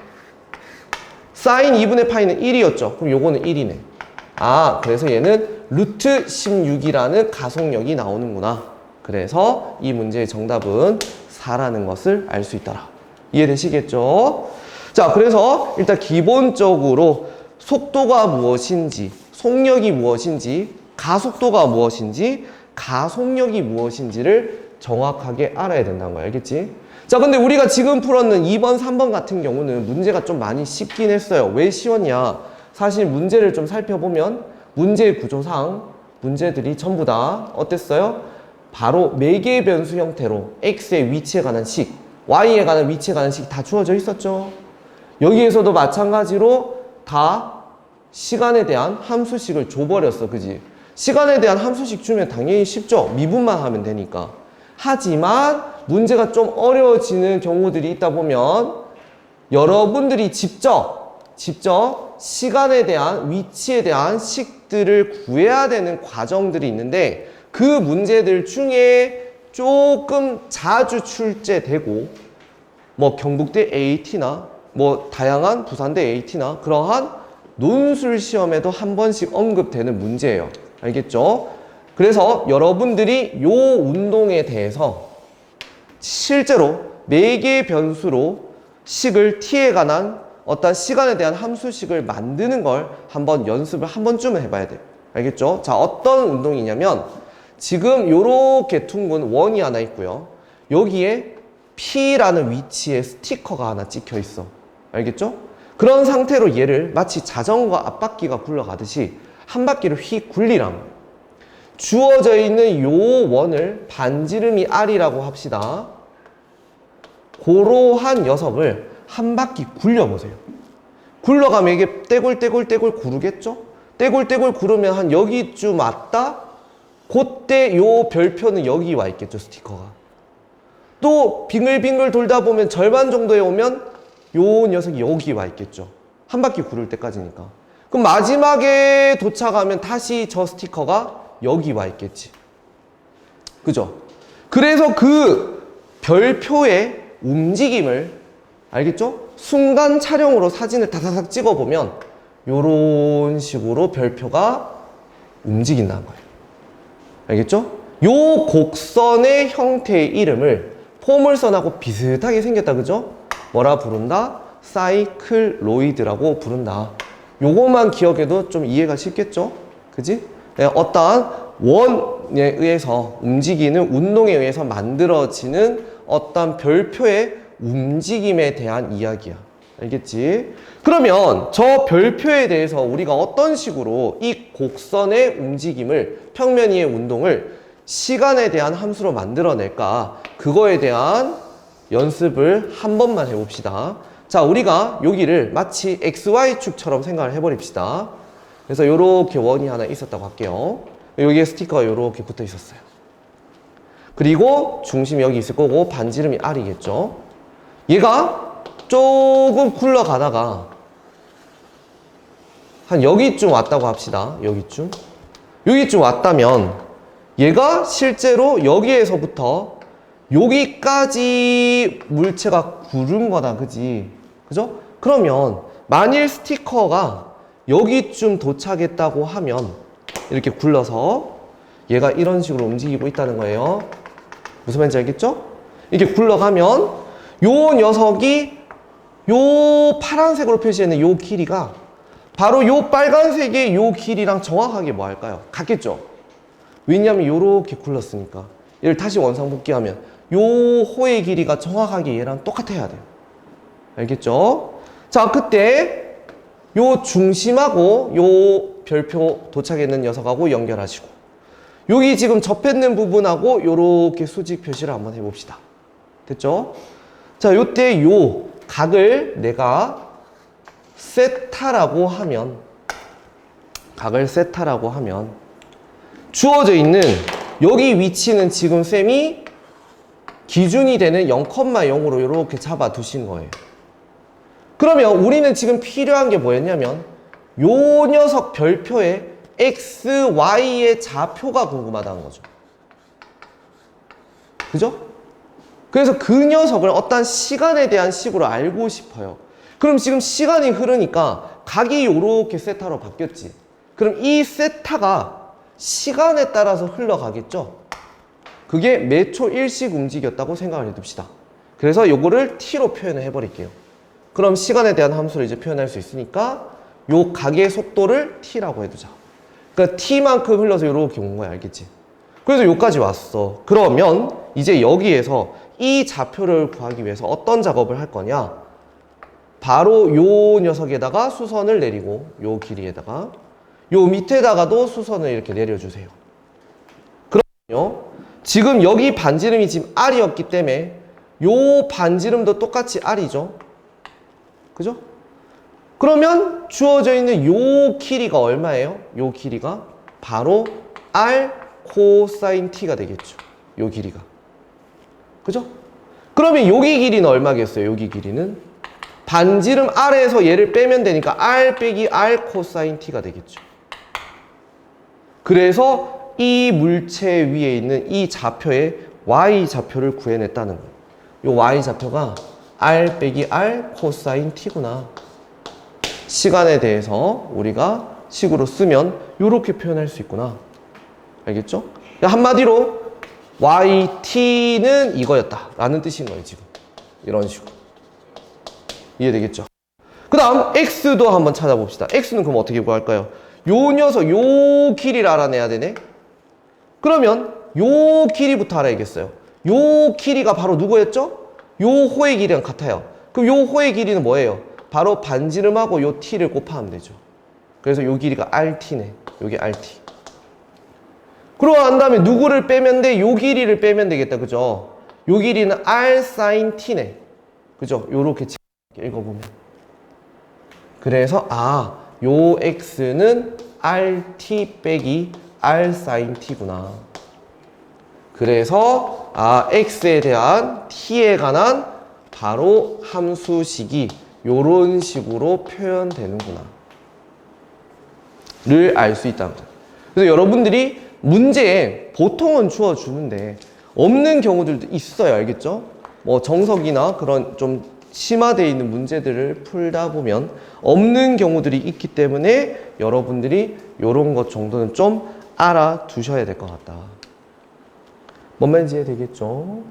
사인 2분의 파이는 1이었죠. 그럼 요거는 1이네. 아, 그래서 얘는 루트 16이라는 가속력이 나오는구나. 그래서 이 문제의 정답은 4라는 것을 알 수 있더라. 이해되시겠죠? 자, 그래서 일단 기본적으로 속도가 무엇인지, 속력이 무엇인지, 가속도가 무엇인지, 가속력이 무엇인지를 정확하게 알아야 된다는 거야. 알겠지? 자, 근데 우리가 지금 풀었는 2번, 3번 같은 경우는 문제가 좀 많이 쉽긴 했어요. 왜 쉬웠냐? 사실 문제를 좀 살펴보면 문제 구조상 문제들이 전부 다 어땠어요? 바로 매개 변수 형태로 x의 위치에 관한 식, y에 관한 위치에 관한 식이 다 주어져 있었죠. 여기에서도 마찬가지로 다 시간에 대한 함수식을 줘버렸어. 그지? 시간에 대한 함수식 주면 당연히 쉽죠. 미분만 하면 되니까. 하지만 문제가 좀 어려워지는 경우들이 있다 보면 여러분들이 직접 시간에 대한, 위치에 대한 식들을 구해야 되는 과정들이 있는데 그 문제들 중에 조금 자주 출제되고 뭐 경북대 AT나 뭐 다양한 부산대 AT나 그러한 논술 시험에도 한 번씩 언급되는 문제예요. 알겠죠? 그래서 여러분들이 요 운동에 대해서 실제로 4개의 변수로 식을 t에 관한 어떤 시간에 대한 함수식을 만드는 걸 한번 연습을 한 번쯤은 해봐야 돼요. 알겠죠? 자, 어떤 운동이냐면 지금 요렇게 둥근 원이 하나 있고요. 여기에 P라는 위치에 스티커가 하나 찍혀 있어. 알겠죠? 그런 상태로 얘를 마치 자전거 앞바퀴가 굴러가듯이 한 바퀴를 휙 굴리란 거예요. 주어져 있는 요 원을 반지름이 R이라고 합시다. 고로한 녀석을 한 바퀴 굴려보세요. 굴러가면 이게 떼굴떼굴떼굴 구르겠죠? 떼굴떼굴 구르면 한 여기쯤 왔다? 그때 요 별표는 여기 와 있겠죠, 스티커가. 또 빙글빙글 돌다 보면 절반 정도에 오면 요 녀석이 여기 와 있겠죠. 한 바퀴 구를 때까지니까. 그럼 마지막에 도착하면 다시 저 스티커가 여기 와 있겠지. 그죠? 그래서 그 별표의 움직임을, 알겠죠? 순간 촬영으로 사진을 다다닥 찍어보면 요런 식으로 별표가 움직인다는 거예요. 알겠죠? 요 곡선의 형태의 이름을 포물선하고 비슷하게 생겼다, 그죠? 뭐라 부른다? 사이클로이드라고 부른다. 요거만 기억해도 좀 이해가 쉽겠죠? 그지? 네, 어떠한 원에 의해서 움직이는 운동에 의해서 만들어지는 어떤 별표의 움직임에 대한 이야기야. 알겠지? 그러면 저 별표에 대해서 우리가 어떤 식으로 이 곡선의 움직임을, 평면 위의 운동을 시간에 대한 함수로 만들어낼까? 그거에 대한 연습을 한 번만 해봅시다. 자, 우리가 여기를 마치 XY축처럼 생각을 해버립시다. 그래서 요렇게 원이 하나 있었다고 할게요. 여기에 스티커가 요렇게 붙어 있었어요. 그리고 중심이 여기 있을 거고 반지름이 R이겠죠. 얘가 조금 굴러가다가 한 여기쯤 왔다고 합시다. 여기쯤 왔다면 얘가 실제로 여기에서부터 여기까지 물체가 구른 거다. 그지? 그죠? 그러면 만일 스티커가 여기쯤 도착했다고 하면 이렇게 굴러서 얘가 이런 식으로 움직이고 있다는 거예요. 무슨 말인지 알겠죠? 이렇게 굴러가면 요 녀석이 요 파란색으로 표시되는 요 길이가 바로 요 빨간색의 요 길이랑 정확하게 뭐 할까요? 같겠죠? 왜냐하면 요렇게 굴렀으니까. 얘를 다시 원상복귀하면 요 호의 길이가 정확하게 얘랑 똑같아야 돼요. 알겠죠? 자, 그때 요 중심하고 요 별표 도착했는 녀석하고 연결하시고 여기 지금 접했는 부분하고 요렇게 수직 표시를 한번 해봅시다. 됐죠? 자, 요때 요 각을 내가 세타라고 하면 주어져 있는 여기 위치는 지금 쌤이 기준이 되는 0,0으로 이렇게 잡아 두신 거예요. 그러면 우리는 지금 필요한 게 뭐였냐면 요 녀석 별표에 x, y의 좌표가 궁금하다는 거죠. 그죠? 그래서 그 녀석을 어떤 시간에 대한 식으로 알고 싶어요. 그럼 지금 시간이 흐르니까 각이 요렇게 세타로 바뀌었지. 그럼 이 세타가 시간에 따라서 흘러가겠죠? 그게 몇 초 일씩 움직였다고 생각을 해둡시다. 그래서 요거를 t로 표현을 해버릴게요. 그럼 시간에 대한 함수를 이제 표현할 수 있으니까 요 각의 속도를 t라고 해두자. 그러니까 t만큼 흘러서 요렇게 온 거야. 알겠지? 그래서 요까지 왔어. 그러면 이제 여기에서 이 좌표를 구하기 위해서 어떤 작업을 할 거냐? 바로 요 녀석에다가 수선을 내리고 요 길이에다가 요 밑에다가도 수선을 이렇게 내려주세요. 그러면요, 지금 여기 반지름이 지금 R이었기 때문에 요 반지름도 똑같이 R이죠. 그죠? 그러면 주어져 있는 요 길이가 얼마예요? 요 길이가 바로 R 코사인 T가 되겠죠. 요 길이가. 그죠? 그러면 여기 길이는 얼마겠어요? 여기 길이는 반지름 R에서 얘를 빼면 되니까 R 빼기 R 코사인 T가 되겠죠. 그래서 이 물체 위에 있는 이 좌표의 Y좌표를 구해냈다는 거예요. 이 Y좌표가 R 빼기 R 코사인 T구나. 시간에 대해서 우리가 식으로 쓰면 이렇게 표현할 수 있구나. 알겠죠? 한마디로 YT는 이거였다 라는 뜻인 거예요. 지금 이런 식으로 이해되겠죠? 그 다음 X도 한번 찾아봅시다. X는 그럼 어떻게 구할까요? 요 녀석 요 길이를 알아내야 되네. 그러면 요 길이부터 알아야겠어요. 요 길이가 바로 누구였죠? 요 호의 길이랑 같아요. 그럼 요 호의 길이는 뭐예요? 바로 반지름하고 요 t를 곱하면 되죠. 그래서 요 길이가 RT네. 요게 RT. 그러고 난 다음에 누구를 빼면 돼? 요 길이를 빼면 되겠다. 그죠? 요 길이는 R sin T네. 그죠? 요렇게 읽어보면. 그래서 요 X는 RT 빼기 R sin T구나. 그래서 X에 대한 T에 관한 바로 함수식이 요런 식으로 표현되는구나 를 알 수 있다는 거예요. 그래서 여러분들이 문제에 보통은 주어주는데 없는 경우들도 있어요. 알겠죠? 뭐 정석이나 그런 좀 심화되어 있는 문제들을 풀다 보면 없는 경우들이 있기 때문에 여러분들이 요런 것 정도는 좀 알아두셔야 될 것 같다. 뭔 말인지 이해되겠죠?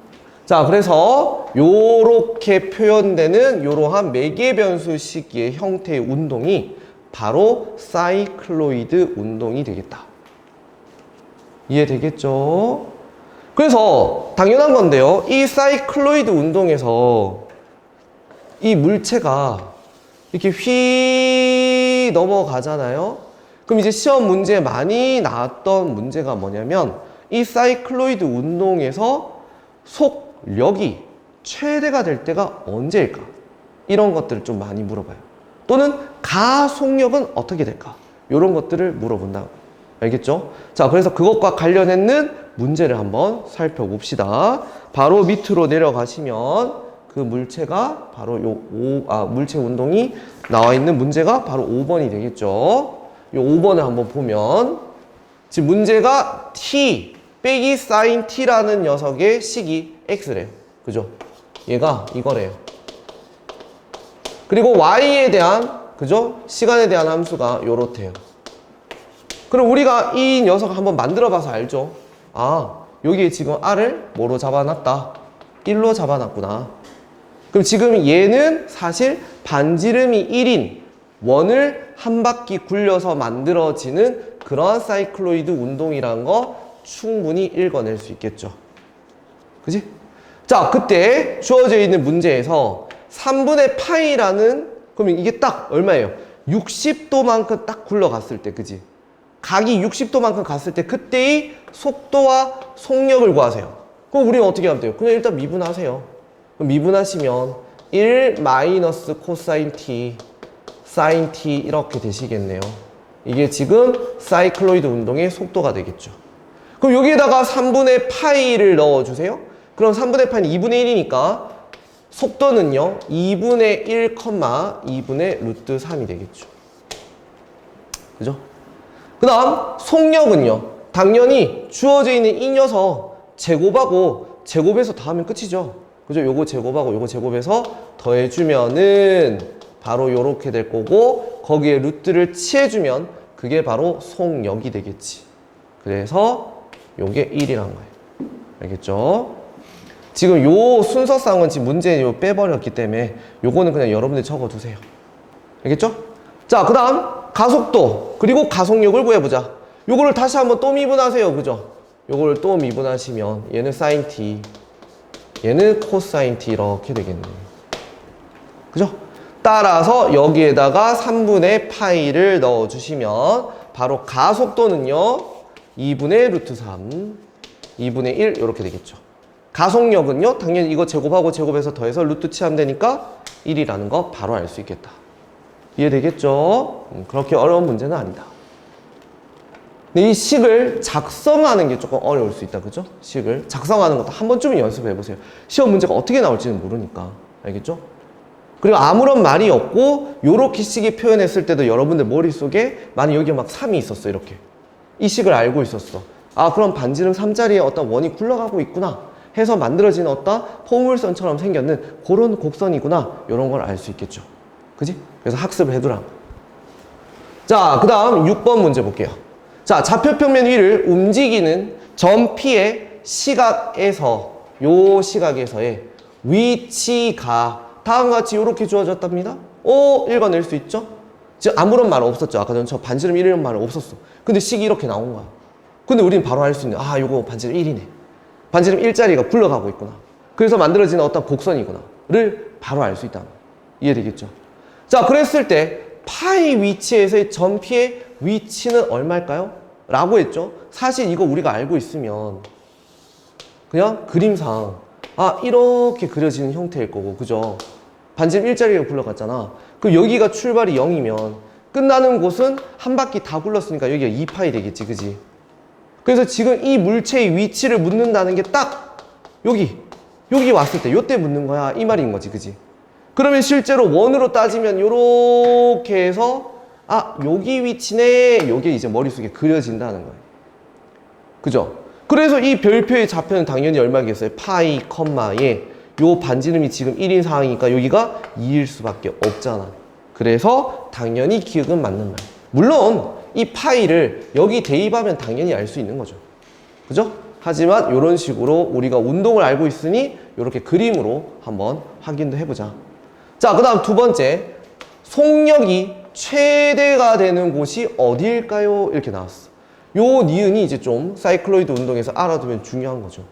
자, 그래서 요렇게 표현되는 요러한 매개 변수 시기의 형태의 운동이 바로 사이클로이드 운동이 되겠다. 이해되겠죠? 그래서 당연한 건데요. 이 사이클로이드 운동에서 이 물체가 이렇게 휘 넘어가잖아요. 그럼 이제 시험 문제에 많이 나왔던 문제가 뭐냐면 이 사이클로이드 운동에서 속력이 최대가 될 때가 언제일까? 이런 것들을 좀 많이 물어봐요. 또는 가속력은 어떻게 될까? 이런 것들을 물어본다고. 알겠죠? 자, 그래서 그것과 관련했는 문제를 한번 살펴봅시다. 바로 밑으로 내려가시면 그 물체가 바로 물체 운동이 나와 있는 문제가 바로 5번이 되겠죠. 이 5번을 한번 보면 지금 문제가 t 빼기 sin t라는 녀석의 식이 x래요. 그죠? 얘가 이거래요. 그리고 y에 대한 그죠? 시간에 대한 함수가 요렇대요. 그럼 우리가 이 녀석을 한번 만들어 봐서 알죠? 여기에 지금 r을 뭐로 잡아놨다? 1로 잡아놨구나. 그럼 지금 얘는 사실 반지름이 1인 원을 한 바퀴 굴려서 만들어지는 그러한 사이클로이드 운동이라는 거 충분히 읽어낼 수 있겠죠. 그지? 자, 그때 주어져 있는 문제에서 3분의 파이라는, 그러면 이게 딱 얼마예요? 60도만큼 딱 굴러갔을 때, 그지? 각이 60도만큼 갔을 때 그때의 속도와 속력을 구하세요. 그럼 우리는 어떻게 하면 돼요? 그냥 일단 미분하세요. 그럼 미분하시면 1 마이너스 코사인 t 사인 t 이렇게 되시겠네요. 이게 지금 사이클로이드 운동의 속도가 되겠죠. 그럼 여기에다가 3분의 파이를 넣어주세요. 그럼 3분의 파이는 2분의 1이니까 속도는요 2분의 1, 2분의 루트 3이 되겠죠. 그죠? 그 다음 속력은요 당연히 주어져 있는 이 녀석 제곱하고 제곱해서 더하면 끝이죠. 그죠? 요거 제곱하고 요거 제곱해서 더해주면은 바로 요렇게 될 거고 거기에 루트를 취해주면 그게 바로 속력이 되겠지. 그래서 요게 1이란 거예요. 알겠죠? 지금 요 순서상은 지금 문제 요 빼버렸기 때문에 요거는 그냥 여러분들 적어두세요. 알겠죠? 자, 그 다음 가속도 그리고 가속력을 구해보자. 요거를 다시 한번 또 미분하세요. 그죠? 요거를 또 미분하시면 얘는 sin t 얘는 코사인 t 이렇게 되겠네. 그죠? 따라서 여기에다가 3분의 파이를 넣어주시면 바로 가속도는요 2분의 루트 3 2분의 1 이렇게 되겠죠. 가속력은요 당연히 이거 제곱하고 제곱해서 더해서 루트 취하면 되니까 1이라는 거 바로 알 수 있겠다. 이해되겠죠? 그렇게 어려운 문제는 아니다. 근데 이 식을 작성하는 게 조금 어려울 수 있다. 그죠? 식을 작성하는 것도 한 번쯤은 연습해 보세요. 시험 문제가 어떻게 나올지는 모르니까. 알겠죠? 그리고 아무런 말이 없고 요렇게 식이 표현했을 때도 여러분들 머릿속에 만약 여기에 막 3이 있었어. 이렇게 이 식을 알고 있었어. 아, 그럼 반지름 3자리에 어떤 원이 굴러가고 있구나 해서 만들어지는 어떤 포물선처럼 생겼는 그런 곡선이구나, 이런 걸 알 수 있겠죠. 그지? 그래서 학습을 해두라. 자, 그 다음 6번 문제 볼게요. 자, 좌표평면 위를 움직이는 점 P의 시각에서, 요 시각에서의 위치가 다음과 같이 이렇게 주어졌답니다. 읽어낼 수 있죠? 지금 아무런 말 없었죠. 아까 전 저 반지름 1이라는 말 없었어. 근데 식이 이렇게 나온 거야. 근데 우리는 바로 알 수 있는, 아, 요거 반지름 1이네. 반지름 1자리가 굴러가고 있구나. 그래서 만들어지는 어떤 곡선이구나를 바로 알 수 있다. 이해되겠죠? 자, 그랬을 때 파이 위치에서의 점 P의 위치는 얼마일까요? 라고 했죠. 사실 이거 우리가 알고 있으면 그냥 그림상 아, 이렇게 그려지는 형태일 거고, 그죠? 반지름 1자리가 굴러갔잖아. 그럼 여기가 출발이 0이면 끝나는 곳은 한 바퀴 다 굴렀으니까 여기가 2파이 되겠지, 그지? 그래서 지금 이 물체의 위치를 묻는다는 게 딱 여기 왔을 때 요때 묻는 거야, 이 말인 거지, 그지? 그러면 실제로 원으로 따지면 요렇게 해서 아, 여기 위치네, 요게 이제 머릿속에 그려진다는 거예요. 그죠? 그래서 이 별표의 좌표는 당연히 얼마겠어요? 파이, 컴마에 요 반지름이 지금 1인 상황이니까 여기가 2일 수밖에 없잖아. 그래서 당연히 기억은 맞는 말. 물론 이 파이를 여기 대입하면 당연히 알 수 있는 거죠. 그죠? 하지만 이런 식으로 우리가 운동을 알고 있으니 이렇게 그림으로 한번 확인도 해보자. 자, 그 다음 두 번째, 속력이 최대가 되는 곳이 어디일까요? 이렇게 나왔어. 요 니은이 이제 좀 사이클로이드 운동에서 알아두면 중요한 거죠.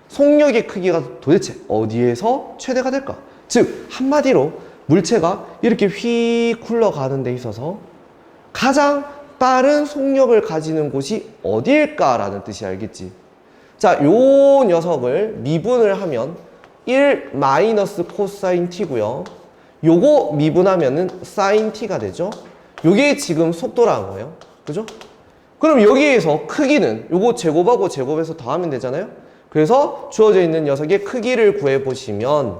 속력의 크기가 도대체 어디에서 최대가 될까? 즉 한마디로 물체가 이렇게 휙 굴러가는 데 있어서 가장 빠른 속력을 가지는 곳이 어디일까라는 뜻이 알겠지? 자, 요 녀석을 미분을 하면 1 마이너스 코사인 t고요. 요거 미분하면은 사인 t가 되죠. 요게 지금 속도라는 거예요. 그죠? 그럼 여기에서 크기는 요거 제곱하고 제곱해서 더하면 되잖아요. 그래서 주어져 있는 녀석의 크기를 구해보시면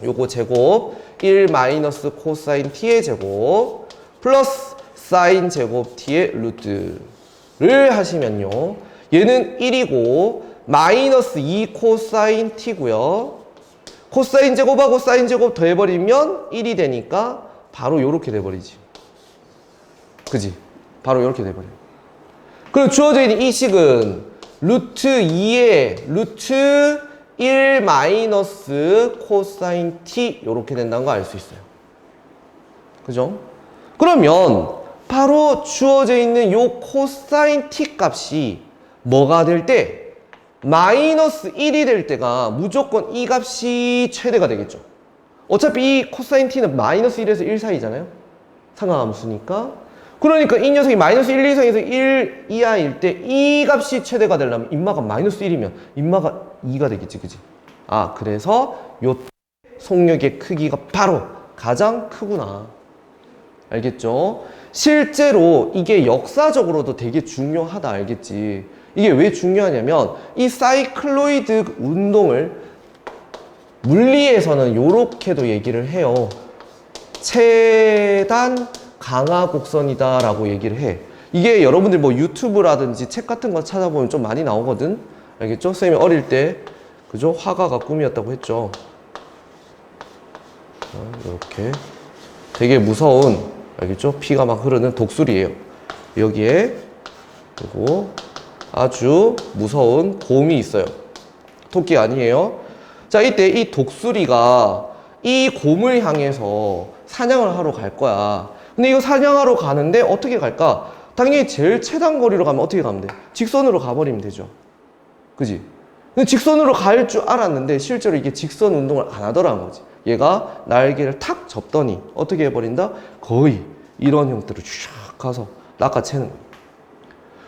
요거 제곱 1 마이너스 코사인 t의 제곱 플러스 사인 제곱 t의 루트를 하시면요, 얘는 1이고 마이너스 2 코사인 t고요. 코사인 제곱하고 사인 제곱 더해버리면 1이 되니까 바로 요렇게 돼버리지. 그지? 바로 요렇게 돼버려. 그럼 주어져 있는 이 식은 루트 2에 루트 1 마이너스 코사인 t 요렇게 된다는 거 알 수 있어요. 그죠? 그러면 바로 주어져 있는 요 코사인 t 값이 뭐가 될 때? 마이너스 1이 될 때가 무조건 이 값이 최대가 되겠죠. 어차피 이 코사인 t는 마이너스 1에서 1 사이잖아요. 상하함수니까. 그러니까 이 녀석이 마이너스 1 이상에서 1 이하일 때 이 값이 최대가 되려면 인마가 마이너스 1이면 인마가 2가 되겠지, 그지? 아, 그래서 요 속력의 크기가 바로 가장 크구나. 알겠죠? 실제로 이게 역사적으로도 되게 중요하다, 알겠지? 이게 왜 중요하냐면 이 사이클로이드 운동을 물리에서는 요렇게도 얘기를 해요. 최단 강화 곡선이다 라고 얘기를 해. 이게 여러분들 뭐 유튜브라든지 책 같은 거 찾아보면 좀 많이 나오거든. 알겠죠? 선생님이 어릴 때 그죠? 화가가 꿈이었다고 했죠. 이렇게 되게 무서운, 알겠죠? 피가 막 흐르는 독수리예요. 여기에 그리고 아주 무서운 곰이 있어요. 토끼 아니에요. 자, 이때 이 독수리가 이 곰을 향해서 사냥을 하러 갈 거야. 근데 이거 사냥하러 가는데 어떻게 갈까? 당연히 제일 최단 거리로 가면 어떻게 가면 돼? 직선으로 가버리면 되죠. 그지? 근데 직선으로 갈 줄 알았는데 실제로 이게 직선 운동을 안 하더라는 거지. 얘가 날개를 탁 접더니 어떻게 해버린다? 거의 이런 형태로 쫙 가서 낚아채는 거야.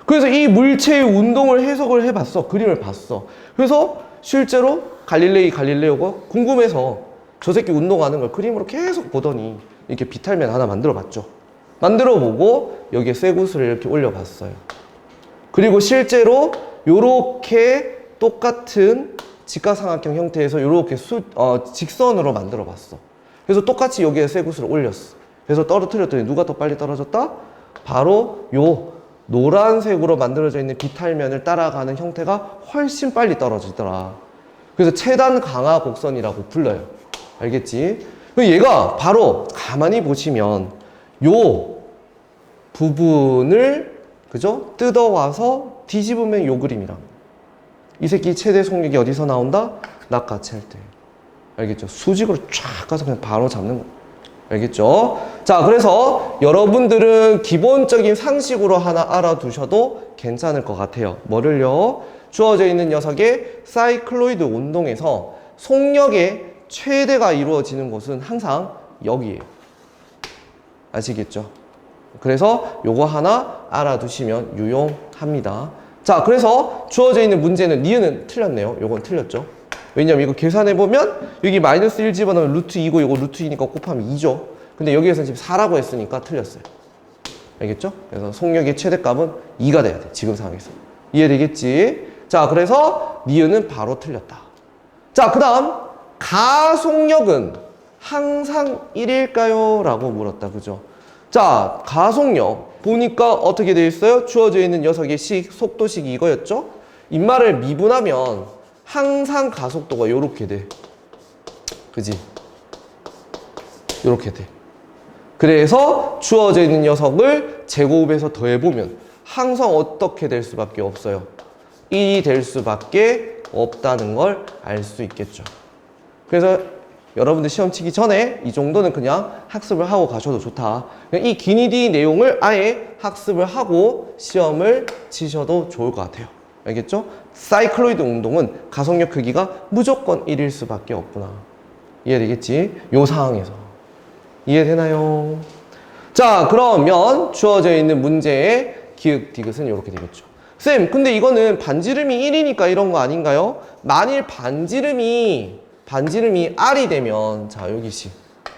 그래서 이 물체의 운동을 해석을 해봤어. 그림을 봤어. 그래서 실제로 갈릴레오가 궁금해서 저 새끼 운동하는 걸 그림으로 계속 보더니 이렇게 비탈면 하나 만들어 봤죠. 만들어 보고 여기에 쇠구슬을 이렇게 올려 봤어요. 그리고 실제로 요렇게 똑같은 직각삼각형 형태에서 요렇게 직선으로 만들어 봤어. 그래서 똑같이 여기에 쇠구슬을 올렸어. 그래서 떨어뜨렸더니 누가 더 빨리 떨어졌다? 바로 요 노란색으로 만들어져 있는 비탈면을 따라가는 형태가 훨씬 빨리 떨어지더라. 그래서 최단 강화 곡선이라고 불러요. 알겠지? 얘가 바로 가만히 보시면 요 부분을 그죠? 뜯어와서 뒤집으면 요 그림이랑 이 새끼 최대 속력이 어디서 나온다? 낚아챌 때. 알겠죠? 수직으로 쫙 가서 그냥 바로 잡는 거. 알겠죠? 자, 그래서 여러분들은 기본적인 상식으로 하나 알아두셔도 괜찮을 것 같아요. 뭐를요? 주어져 있는 녀석의 사이클로이드 운동에서 속력의 최대가 이루어지는 곳은 항상 여기에요. 아시겠죠? 그래서 요거 하나 알아두시면 유용합니다. 자, 그래서 주어져 있는 문제는 니은은 틀렸네요. 요건 틀렸죠. 왜냐면 이거 계산해보면 여기 마이너스 1 집어넣으면 루트 2고 이거 루트 2니까 곱하면 2죠. 근데 여기에서는 지금 4라고 했으니까 틀렸어요. 알겠죠? 그래서 속력의 최대값은 2가 돼야 돼. 지금 상황에서. 이해되겠지? 자, 그래서 니은은 바로 틀렸다. 자, 그 다음 가속력은 항상 1일까요? 라고 물었다. 그죠? 자, 가속력 보니까 어떻게 되어 있어요? 주어져 있는 녀석의 속도식이 이거였죠? 인마를 미분하면 항상 가속도가 요렇게 돼. 그지? 요렇게 돼. 그래서 주어져 있는 녀석을 제곱해서 더해보면 항상 어떻게 될 수밖에 없어요? 1이 될 수밖에 없다는 걸 알 수 있겠죠. 그래서 여러분들 시험 치기 전에 이 정도는 그냥 학습을 하고 가셔도 좋다. 이 기니디 내용을 아예 학습을 하고 시험을 치셔도 좋을 것 같아요. 알겠죠? 사이클로이드 운동은 가속력 크기가 무조건 1일 수밖에 없구나. 이해되겠지? 요 상황에서. 이해되나요? 자, 그러면 주어져 있는 문제의 기역, 디귿은 이렇게 되겠죠. 쌤, 근데 이거는 반지름이 1이니까 이런 거 아닌가요? 만일 반지름이 R이 되면, 자, 여기씩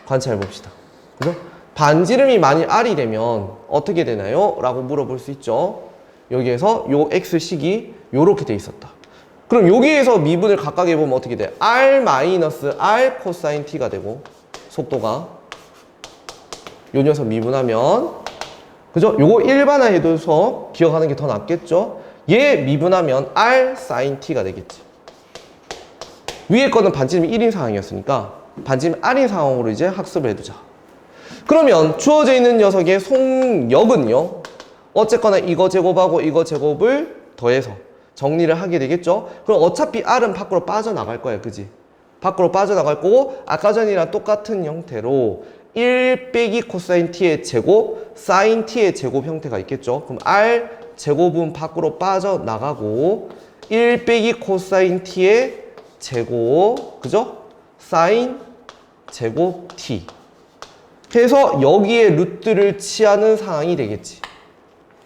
관찰해 봅시다. 그죠? 반지름이 만일 R이 되면 어떻게 되나요? 라고 물어볼 수 있죠. 여기에서 요 X식이 요렇게 돼 있었다. 그럼 여기에서 미분을 각각 해보면 어떻게 돼? R-R 코사인 T가 되고, 속도가. 요 녀석 미분하면, 그죠? 요거 일반화해둬서 기억하는 게 더 낫겠죠? 얘 미분하면 R 사인 T가 되겠지. 위에 거는 반지름이 1인 상황이었으니까 반지름 R인 상황으로 이제 학습을 해두자. 그러면 주어져 있는 녀석의 속력은요, 어쨌거나 이거 제곱하고 이거 제곱을 더해서 정리를 하게 되겠죠. 그럼 어차피 R은 밖으로 빠져나갈 거야. 그지? 밖으로 빠져나갈 거고, 아까 전이랑 똑같은 형태로 1 빼기 코사인 T의 제곱, 사인 T의 제곱 형태가 있겠죠. 그럼 R 제곱은 밖으로 빠져나가고 1 빼기 코사인 T의 제곱, 그죠? 사인 제곱 T 해서 여기에 루트를 취하는 상황이 되겠지.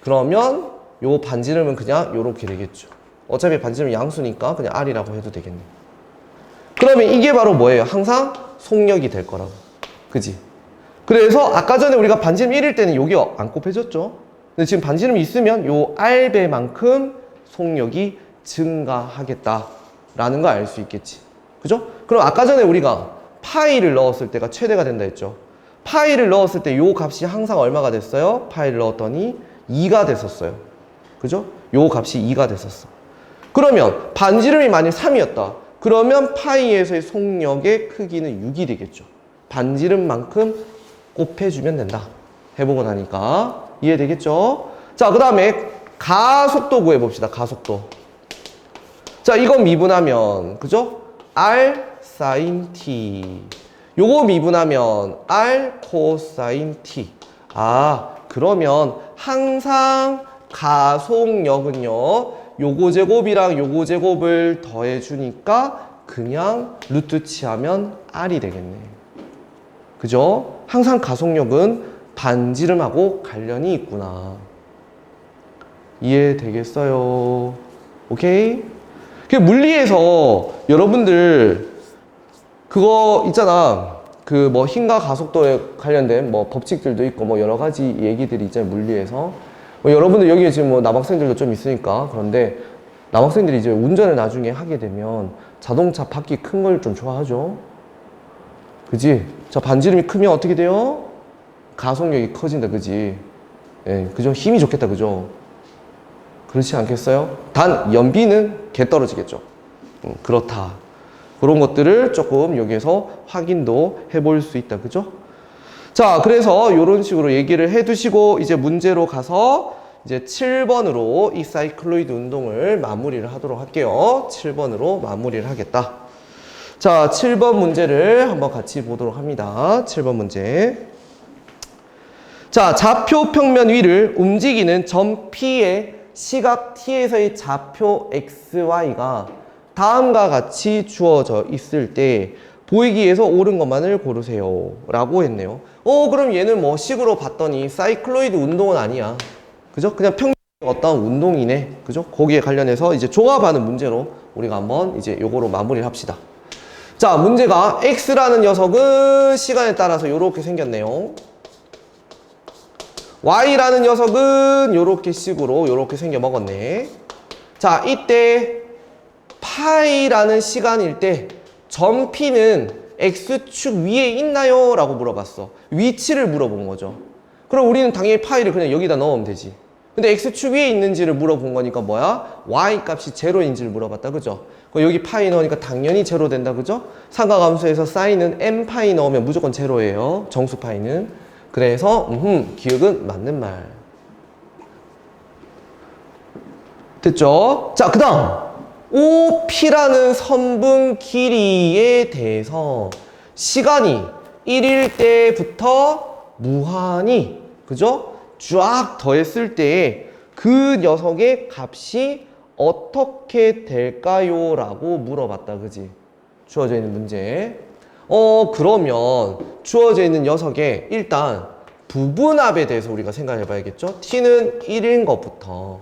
그러면 요 반지름은 그냥 요렇게 되겠죠. 어차피 반지름 양수니까 그냥 R이라고 해도 되겠네. 그러면 이게 바로 뭐예요? 항상 속력이 될 거라고. 그지? 그래서 아까 전에 우리가 반지름 1일 때는 여기 안 곱해졌죠? 근데 지금 반지름이 있으면 요 R배만큼 속력이 증가하겠다라는 걸 알 수 있겠지. 그죠? 그럼 아까 전에 우리가 파이를 넣었을 때가 최대가 된다 했죠? 파이를 넣었을 때 요 값이 항상 얼마가 됐어요? 파이를 넣었더니 2가 됐었어요. 그죠? 요 값이 2가 됐었어. 그러면 반지름이 만일 3이었다. 그러면 파이에서의 속력의 크기는 6이 되겠죠. 반지름만큼 곱해주면 된다. 해보고 나니까. 이해되겠죠? 자, 그 다음에 가속도 구해봅시다. 가속도. 자, 이거 미분하면, 그죠? R 사인 T. 요거 미분하면 R 코사인 T. 아, 그러면 항상 가속력은요, 요거 제곱이랑 요거 제곱을 더해주니까 그냥 루트 취하면 R이 되겠네. 그죠? 항상 가속력은 반지름하고 관련이 있구나. 이해되겠어요? 오케이? 그 물리에서 여러분들 그거 있잖아. 그 뭐 힘과 가속도에 관련된 뭐 법칙들도 있고 뭐 여러 가지 얘기들이 있잖아요. 물리에서. 뭐 여러분들 여기에 지금 뭐 남학생들도 좀 있으니까. 그런데 남학생들이 이제 운전을 나중에 하게 되면 자동차 바퀴 큰 걸 좀 좋아하죠. 그지? 자, 반지름이 크면 어떻게 돼요? 가속력이 커진다, 그지? 예, 그죠? 힘이 좋겠다, 그죠? 그렇지 않겠어요? 단, 연비는 개 떨어지겠죠. 그렇다. 그런 것들을 조금 여기에서 확인도 해볼 수 있다, 그죠? 자, 그래서 이런 식으로 얘기를 해 두시고, 이제 문제로 가서 이제 7번으로 이 사이클로이드 운동을 마무리를 하도록 할게요. 7번으로 마무리를 하겠다. 자, 7번 문제를 한번 같이 보도록 합니다. 7번 문제. 자, 좌표 평면 위를 움직이는 점 P의 시각 T에서의 좌표 XY가 다음과 같이 주어져 있을 때 보이기 위해서 옳은 것만을 고르세요 라고 했네요. 그럼 얘는 뭐 식으로 봤더니 사이클로이드 운동은 아니야. 그죠? 그냥 평면 어떤 운동이네. 그죠? 거기에 관련해서 이제 종합하는 문제로 우리가 한번 이제 요거로 마무리를 합시다. 자, 문제가 X라는 녀석은 시간에 따라서 요렇게 생겼네요. Y라는 녀석은 요렇게 식으로 요렇게 생겨 먹었네. 자, 이때 파이라는 시간일 때 점 P는 X축 위에 있나요? 라고 물어봤어. 위치를 물어본 거죠. 그럼 우리는 당연히 파이를 그냥 여기다 넣으면 되지. 근데 X축 위에 있는지를 물어본 거니까 뭐야? Y 값이 제로인지를 물어봤다, 그죠? 여기 파이 넣으니까 당연히 제로 된다, 그죠? 삼각함수에서 사인은 M 파이 넣으면 무조건 제로예요. 정수 파이는. 그래서 기억은 맞는 말. 됐죠? 자, 그 다음 OP라는 선분 길이에 대해서 시간이 1일 때부터 무한히, 그죠? 쫙 더했을 때 그 녀석의 값이 어떻게 될까요? 라고 물어봤다, 그지? 주어져 있는 문제. 그러면 주어져 있는 녀석의 일단 부분합에 대해서 우리가 생각해 봐야겠죠? t는 1인 것부터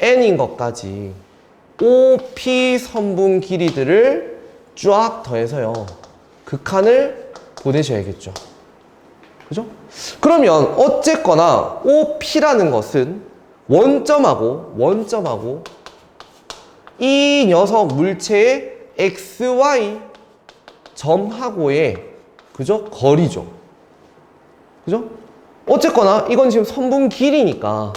n인 것까지 OP 선분 길이들을 쫙 더해서요. 극한을 보내셔야겠죠. 그죠? 그러면 어쨌거나 OP라는 것은 원점하고 이 녀석 물체의 XY 점하고의 그죠? 거리죠. 그죠? 어쨌거나 이건 지금 선분 길이니까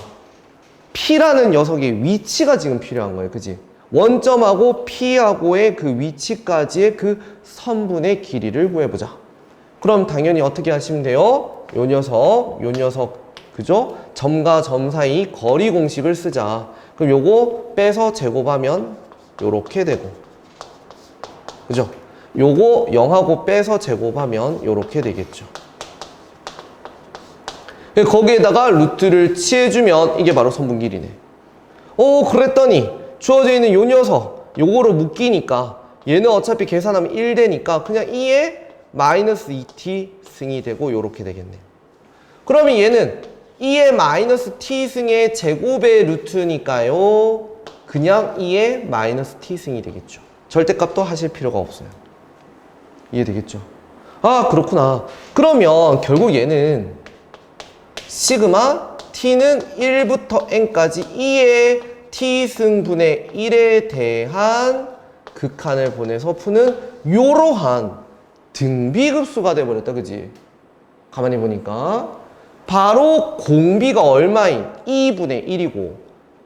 P라는 녀석의 위치가 지금 필요한 거예요. 그지? 원점하고 P하고의 그 위치까지의 그 선분의 길이를 구해보자. 그럼 당연히 어떻게 하시면 돼요? 요 녀석, 그죠? 점과 점 사이 거리 공식을 쓰자. 그럼 요거 빼서 제곱하면 요렇게 되고, 그죠? 요거 0하고 빼서 제곱하면 요렇게 되겠죠. 거기에다가 루트를 취해주면 이게 바로 선분 길이네. 그랬더니 주어져 있는 요 녀석 요거로 묶이니까 얘는 어차피 계산하면 1 되니까 그냥 2에 마이너스 2t 승이 되고 요렇게 되겠네. 그러면 얘는 2의 마이너스 t 승의 제곱의 루트니까요. 그냥 2의 마이너스 t 승이 되겠죠. 절대값도 하실 필요가 없어요. 이해되겠죠? 아, 그렇구나. 그러면 결국 얘는 시그마 t는 1부터 n까지 2의 t승분의 1에 대한 극한을 보내서 푸는 요러한 등비급수가 돼버렸다, 그지? 가만히 보니까 바로 공비가 얼마인 2분의 1이고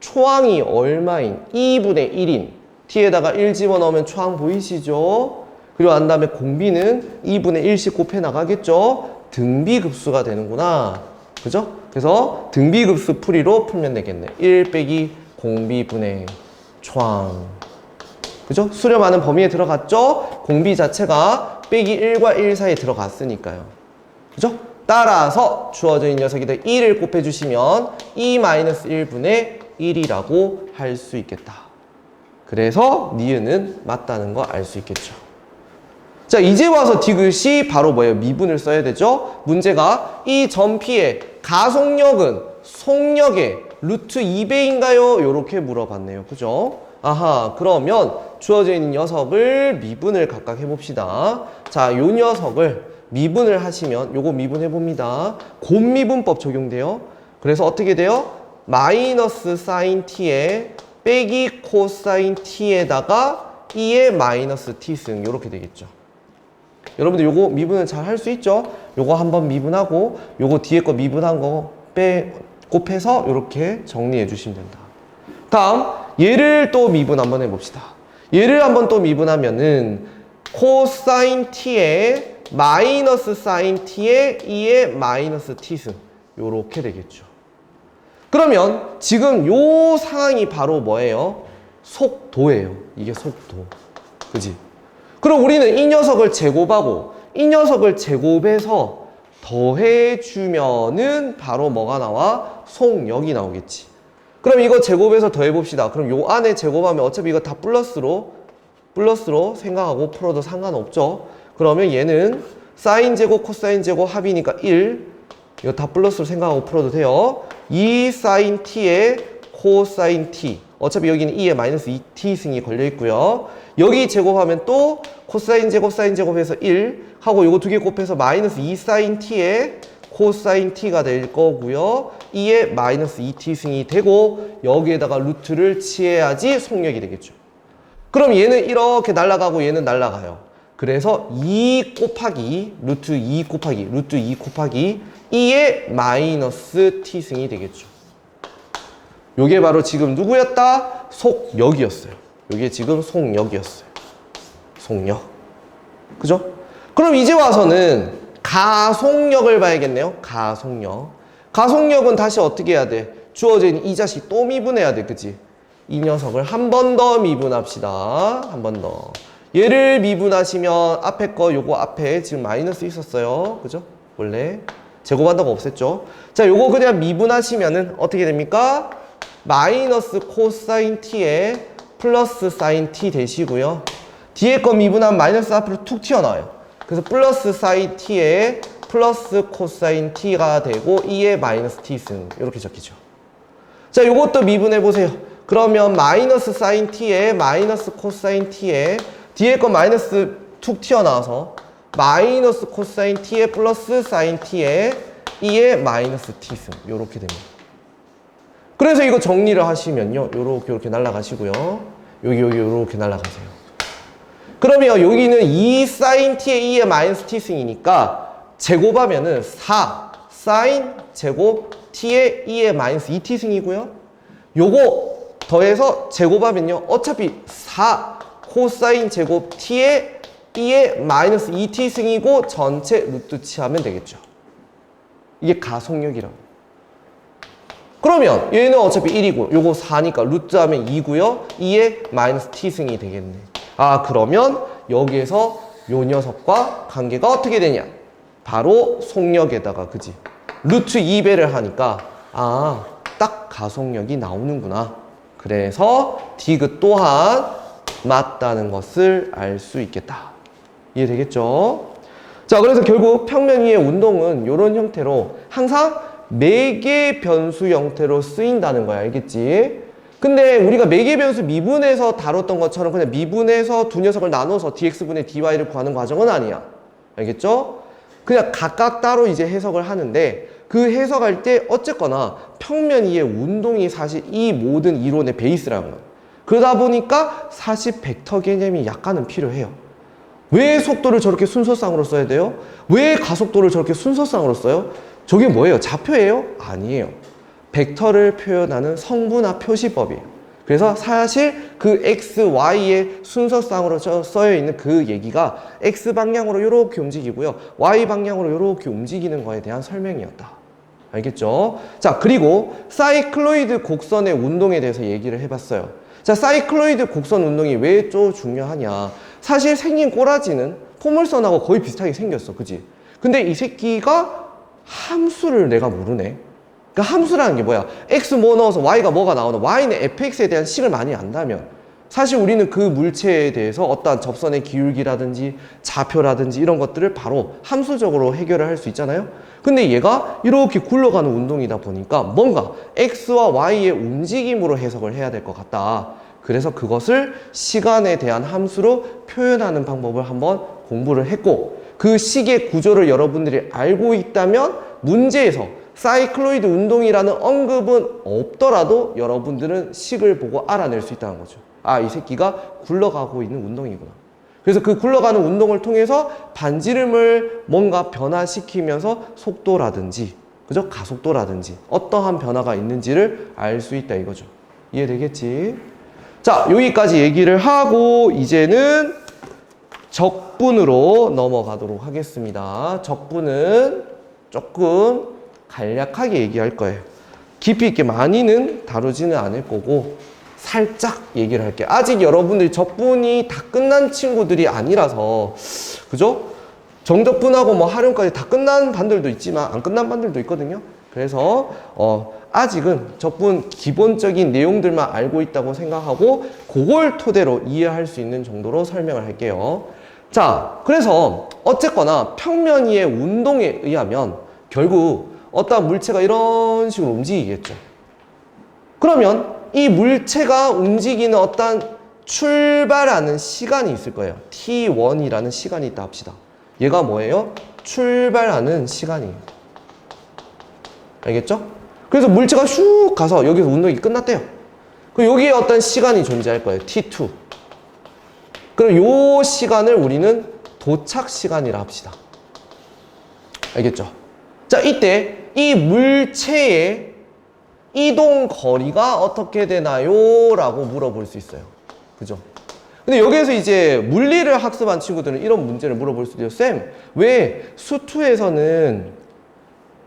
초항이 얼마인 2분의 1인 t에다가 1 집어넣으면 초항 보이시죠? 그리고 난 다음에 공비는 2분의 1씩 곱해 나가겠죠? 등비급수가 되는구나. 그죠? 그래서 등비급수 풀이로 풀면 되겠네. 1 빼기 공비분의 초항. 그죠? 수렴하는 범위에 들어갔죠? 공비 자체가 빼기 1과 1 사이에 들어갔으니까요. 그죠? 따라서 주어져 있는 녀석이들 2를 곱해주시면 2-1분의 1이라고 할 수 있겠다. 그래서 니은은 맞다는 거 알 수 있겠죠. 자, 이제 와서 디귿이 바로 뭐예요? 미분을 써야 되죠? 문제가 이 점 P의 가속력은 속력의 루트 2배인가요? 요렇게 물어봤네요. 그죠? 아하, 그러면 주어져 있는 녀석을 미분을 각각 해봅시다. 자, 요 녀석을 미분을 하시면 요거 미분해봅니다. 곱미분법 적용돼요. 그래서 어떻게 돼요? 마이너스 사인 t에 빼기 코사인 t에다가 2의 마이너스 t승 요렇게 되겠죠. 여러분들 요거 미분은 잘 할 수 있죠? 요거 한번 미분하고 요거 뒤에 거 미분한 거 곱해서 이렇게 정리해 주시면 된다. 다음 얘를 또 미분 한번 해봅시다. 얘를 한번 또 미분하면은 코사인 t에 마이너스 사인 t에 2의 마이너스 t승 요렇게 되겠죠. 그러면 지금 요 상황이 바로 뭐예요? 속도예요. 이게 속도. 그지? 그럼 우리는 이 녀석을 제곱하고 이 녀석을 제곱해서 더해주면은 바로 뭐가 나와? 속력이 나오겠지. 그럼 이거 제곱해서 더해봅시다. 그럼 요 안에 제곱하면 어차피 이거 다 플러스로 생각하고 풀어도 상관없죠. 그러면 얘는 사인 제곱 코사인 제곱 합이니까 1 이거 다 플러스로 생각하고 풀어도 돼요. 2 사인 t에 코사인 t 어차피 여기는 2에 마이너스 2t승이 걸려있고요. 여기 제곱하면 또 코사인 제곱 사인 제곱해서 1 하고 요거 두 개 곱해서 마이너스 2 사인 t에 코사인 t가 될 거고요. 2에 마이너스 2t승이 되고 여기에다가 루트를 취해야지 속력이 되겠죠. 그럼 얘는 이렇게 날아가고 얘는 날아가요. 그래서 2 곱하기 루트 2 곱하기 2의 마이너스 t승이 되겠죠. 요게 바로 지금 누구였다? 속력이었어요. 요게 지금 속력이었어요. 속력. 그죠? 그럼 이제 와서는 가속력을 봐야겠네요. 가속력. 가속력은 다시 어떻게 해야 돼? 주어진 이 자식 또 미분해야 돼. 그치? 이 녀석을 한 번 더 미분합시다. 한 번 더. 얘를 미분하시면 앞에 거 요거 앞에 지금 마이너스 있었어요. 그죠? 원래 제곱한다고 없앴죠. 자, 요거 그냥 미분하시면은 어떻게 됩니까? 마이너스 코사인 t에 플러스 사인 t 되시고요. 뒤에 거 미분하면 마이너스 앞으로 툭 튀어나와요. 그래서 플러스 사인 t에 플러스 코사인 t가 되고 2의 마이너스 t승 이렇게 적히죠. 자, 요것도 미분해 보세요. 그러면 마이너스 사인 t에 마이너스 코사인 t에 뒤에 거 마이너스 툭 튀어나와서 마이너스 코사인 t에 플러스 사인 t에 2의 마이너스 t승 이렇게 됩니다. 그래서 이거 정리를 하시면요. 요렇게 날아가시고요. 여기 요렇게 날아가세요. 그러면 여기는 2 사인 t에 2의 마이너스 t승이니까 제곱하면은 4 사인 제곱 t에 2의 마이너스 2t승이고요. 요거 더해서 제곱하면요. 어차피 4 코사인 제곱 t에 2의 마이너스 2t승이고 전체 루트 취하면 되겠죠. 이게 가속력이라고. 그러면 얘는 어차피 1이고 요거 4니까 루트하면 2고요. 2의 마이너스 t승이 되겠네. 아, 그러면 여기에서 요 녀석과 관계가 어떻게 되냐? 바로 속력에다가 그지? 루트 2배를 하니까 아, 딱 가속력이 나오는구나. 그래서 디귿 또한 맞다는 것을 알 수 있겠다. 이해되겠죠? 자, 그래서 결국 평면 위의 운동은 이런 형태로 항상 매개 변수 형태로 쓰인다는 거야. 알겠지? 근데 우리가 매개 변수 미분해서 다뤘던 것처럼 그냥 미분해서 두 녀석을 나눠서 dx분의 dy를 구하는 과정은 아니야. 알겠죠? 그냥 각각 따로 이제 해석을 하는데 그 해석할 때 어쨌거나 평면 위의 운동이 사실 이 모든 이론의 베이스라는 거야. 그러다 보니까 사실 벡터 개념이 약간은 필요해요. 왜 속도를 저렇게 순서쌍으로 써야 돼요? 왜 가속도를 저렇게 순서쌍으로 써요? 저게 뭐예요? 좌표예요? 아니에요. 벡터를 표현하는 성분화 표시법이에요. 그래서 사실 그 x, y의 순서쌍으로 써여 있는 그 얘기가 x 방향으로 이렇게 움직이고요. y 방향으로 이렇게 움직이는 거에 대한 설명이었다. 알겠죠? 자, 그리고 사이클로이드 곡선의 운동에 대해서 얘기를 해봤어요. 자, 사이클로이드 곡선 운동이 왜 또 중요하냐? 사실 생긴 꼬라지는 포물선하고 거의 비슷하게 생겼어. 그지? 근데 이 새끼가 함수를 내가 모르네. 그러니까 함수라는 게 뭐야? x 뭐 넣어서 y가 뭐가 나오나? y는 fx에 대한 식을 많이 안다면 사실 우리는 그 물체에 대해서 어떠한 접선의 기울기라든지 좌표라든지 이런 것들을 바로 함수적으로 해결을 할 수 있잖아요. 근데 얘가 이렇게 굴러가는 운동이다 보니까 뭔가 x와 y의 움직임으로 해석을 해야 될 것 같다. 그래서 그것을 시간에 대한 함수로 표현하는 방법을 한번 공부를 했고, 그 식의 구조를 여러분들이 알고 있다면 문제에서 사이클로이드 운동이라는 언급은 없더라도 여러분들은 식을 보고 알아낼 수 있다는 거죠. 아, 이 새끼가 굴러가고 있는 운동이구나. 그래서 그 굴러가는 운동을 통해서 반지름을 뭔가 변화시키면서 속도라든지, 그죠? 가속도라든지 어떠한 변화가 있는지를 알 수 있다 이거죠. 이해되겠지? 자, 여기까지 얘기를 하고 이제는 적분으로 넘어가도록 하겠습니다. 적분은 조금 간략하게 얘기할 거예요. 깊이 있게 많이는 다루지는 않을 거고 살짝 얘기를 할게요. 아직 여러분들이 적분이 다 끝난 친구들이 아니라서, 그죠? 정적분하고 뭐 활용까지 다 끝난 반들도 있지만 안 끝난 반들도 있거든요. 그래서 아직은 적분 기본적인 내용들만 알고 있다고 생각하고 그걸 토대로 이해할 수 있는 정도로 설명을 할게요. 자, 그래서 어쨌거나 평면위의 운동에 의하면 결국 어떤 물체가 이런 식으로 움직이겠죠. 그러면 이 물체가 움직이는 어떤 출발하는 시간이 있을 거예요. t1이라는 시간이 있다 합시다. 얘가 뭐예요? 출발하는 시간이에요. 알겠죠? 그래서 물체가 슉 가서 여기서 운동이 끝났대요. 그럼 여기에 어떤 시간이 존재할 거예요. t2. 그럼 요 시간을 우리는 도착 시간이라 합시다. 알겠죠? 자, 이때 이 물체의 이동 거리가 어떻게 되나요? 라고 물어볼 수 있어요. 그죠? 근데 여기에서 이제 물리를 학습한 친구들은 이런 문제를 물어볼 수도 있어요. 쌤, 왜 수투에서는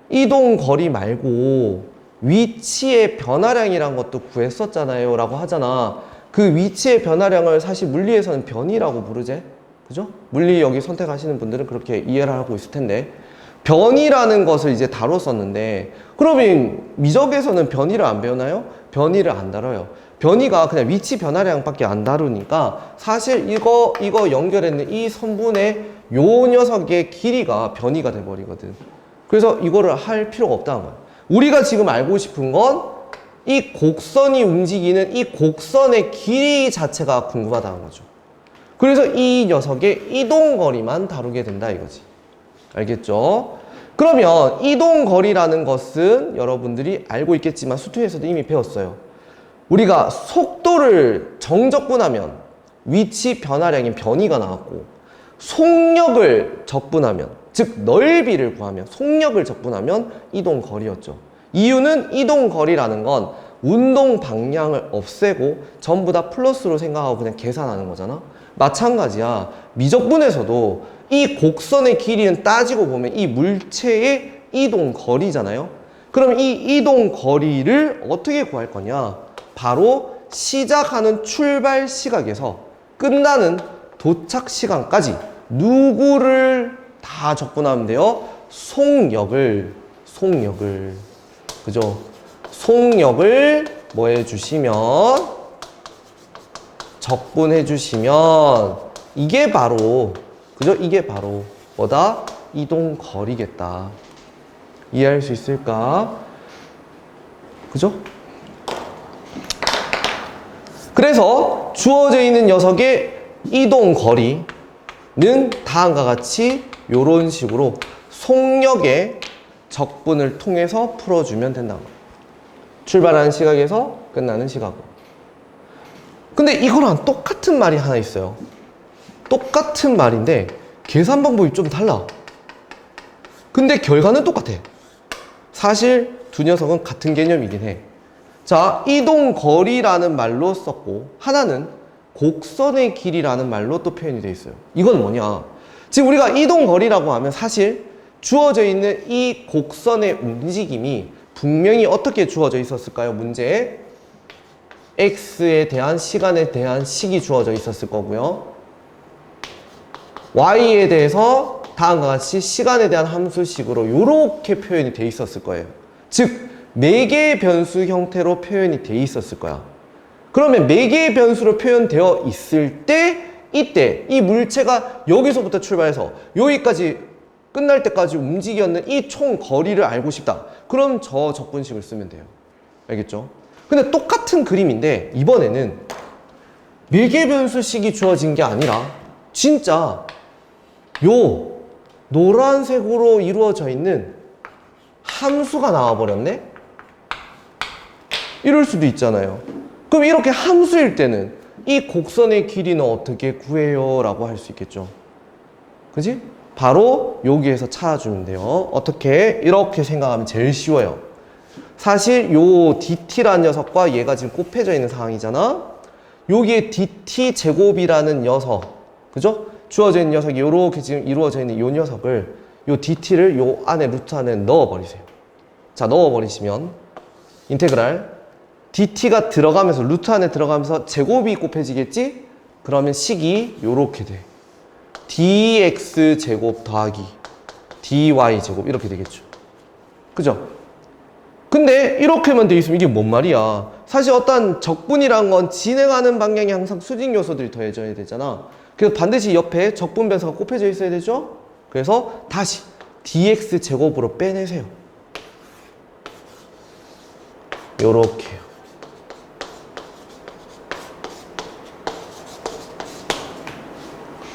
이동 거리 말고 위치의 변화량이란 것도 구했었잖아요 라고 하잖아. 그 위치의 변화량을 사실 물리에서는 변이라고 부르지. 그죠? 물리 여기 선택하시는 분들은 그렇게 이해를 하고 있을 텐데, 변이라는 것을 이제 다뤘었는데, 그러면 미적에서는 변이를 안 배우나요? 변이를 안 다뤄요. 변이가 그냥 위치 변화량밖에 안 다루니까 사실 이거 연결했는 이 선분의 요 녀석의 길이가 변이가 돼버리거든. 그래서 이거를 할 필요가 없다는 거야. 우리가 지금 알고 싶은 건 이 곡선이 움직이는 이 곡선의 길이 자체가 궁금하다는 거죠. 그래서 이 녀석의 이동거리만 다루게 된다 이거지. 알겠죠? 그러면 이동거리라는 것은 여러분들이 알고 있겠지만 수투에서도 이미 배웠어요. 우리가 속도를 정적분하면 위치 변화량인 변이가 나왔고, 속력을 적분하면, 즉 넓이를 구하면 속력을 적분하면 이동거리였죠. 이유는 이동거리라는 건 운동 방향을 없애고 전부 다 플러스로 생각하고 그냥 계산하는 거잖아. 마찬가지야. 미적분에서도 이 곡선의 길이는 따지고 보면 이 물체의 이동거리잖아요. 그럼 이 이동거리를 어떻게 구할 거냐? 바로 시작하는 출발 시각에서 끝나는 도착 시간까지 누구를 다 적분하면 돼요? 속력을. 그죠? 속력을 뭐 해주시면, 적분해 주시면, 이게 바로, 그죠? 이게 바로 뭐다? 이동거리겠다. 이해할 수 있을까? 그죠? 그래서 주어져 있는 녀석의 이동거리는 다음과 같이 이런 식으로 속력의 적분을 통해서 풀어주면 된다는 거예요. 출발하는 시각에서 끝나는 시각으로. 근데 이거랑 똑같은 말이 하나 있어요. 똑같은 말인데 계산 방법이 좀 달라. 근데 결과는 똑같아. 사실 두 녀석은 같은 개념이긴 해. 자, 이동거리라는 말로 썼고 하나는 곡선의 길이라는 말로 또 표현이 되어 있어요. 이건 뭐냐? 지금 우리가 이동거리라고 하면 사실 주어져 있는 이 곡선의 움직임이 분명히 어떻게 주어져 있었을까요? 문제에 x에 대한 시간에 대한 식이 주어져 있었을 거고요. y에 대해서 다음과 같이 시간에 대한 함수식으로 이렇게 표현이 돼 있었을 거예요. 즉 4개의 변수 형태로 표현이 돼 있었을 거야. 그러면 4개의 변수로 표현되어 있을 때 이때 이 물체가 여기서부터 출발해서 여기까지 끝날 때까지 움직였는 이 총 거리를 알고 싶다. 그럼 저 적분식을 쓰면 돼요. 알겠죠? 근데 똑같은 그림인데 이번에는 4개 변수식이 주어진 게 아니라 진짜 요 노란색으로 이루어져 있는 함수가 나와버렸네? 이럴 수도 있잖아요. 그럼 이렇게 함수일 때는 이 곡선의 길이는 어떻게 구해요? 라고 할 수 있겠죠. 그지? 바로 여기에서 찾아주면 돼요. 어떻게? 이렇게 생각하면 제일 쉬워요. 사실 요 dt라는 녀석과 얘가 지금 곱해져 있는 상황이잖아. 여기에 dt 제곱이라는 녀석, 그죠? 주어져 있는 녀석이 요렇게 지금 이루어져 있는 요 녀석을, 요 dt를 요 안에 루트 안에 넣어버리세요. 자, 넣어버리시면 인테그랄 dt가 들어가면서, 루트 안에 들어가면서 제곱이 곱해지겠지? 그러면 식이 요렇게 돼. dx 제곱 더하기 dy 제곱 이렇게 되겠죠. 그죠? 근데 이렇게만 돼 있으면 이게 뭔 말이야? 사실 어떤 적분이란 건 진행하는 방향에 항상 수직 요소들이 더해져야 되잖아. 그래서 반드시 옆에 적분 변수가 곱해져 있어야 되죠? 그래서 다시 dx 제곱으로 빼내세요. 요렇게요.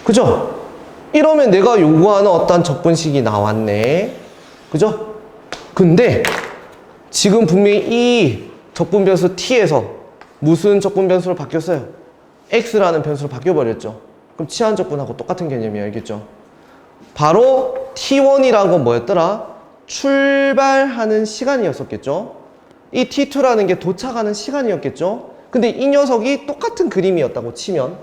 그죠? 이러면 내가 요구하는 어떤 적분식이 나왔네. 그죠? 근데 지금 분명히 이 적분 변수 t에서 무슨 적분 변수로 바뀌었어요? x라는 변수로 바뀌어버렸죠. 그럼 치환 적분하고 똑같은 개념이에요. 알겠죠? 바로 t1이라는 건 뭐였더라? 출발하는 시간이었었겠죠? 이 t2라는 게 도착하는 시간이었겠죠? 근데 이 녀석이 똑같은 그림이었다고 치면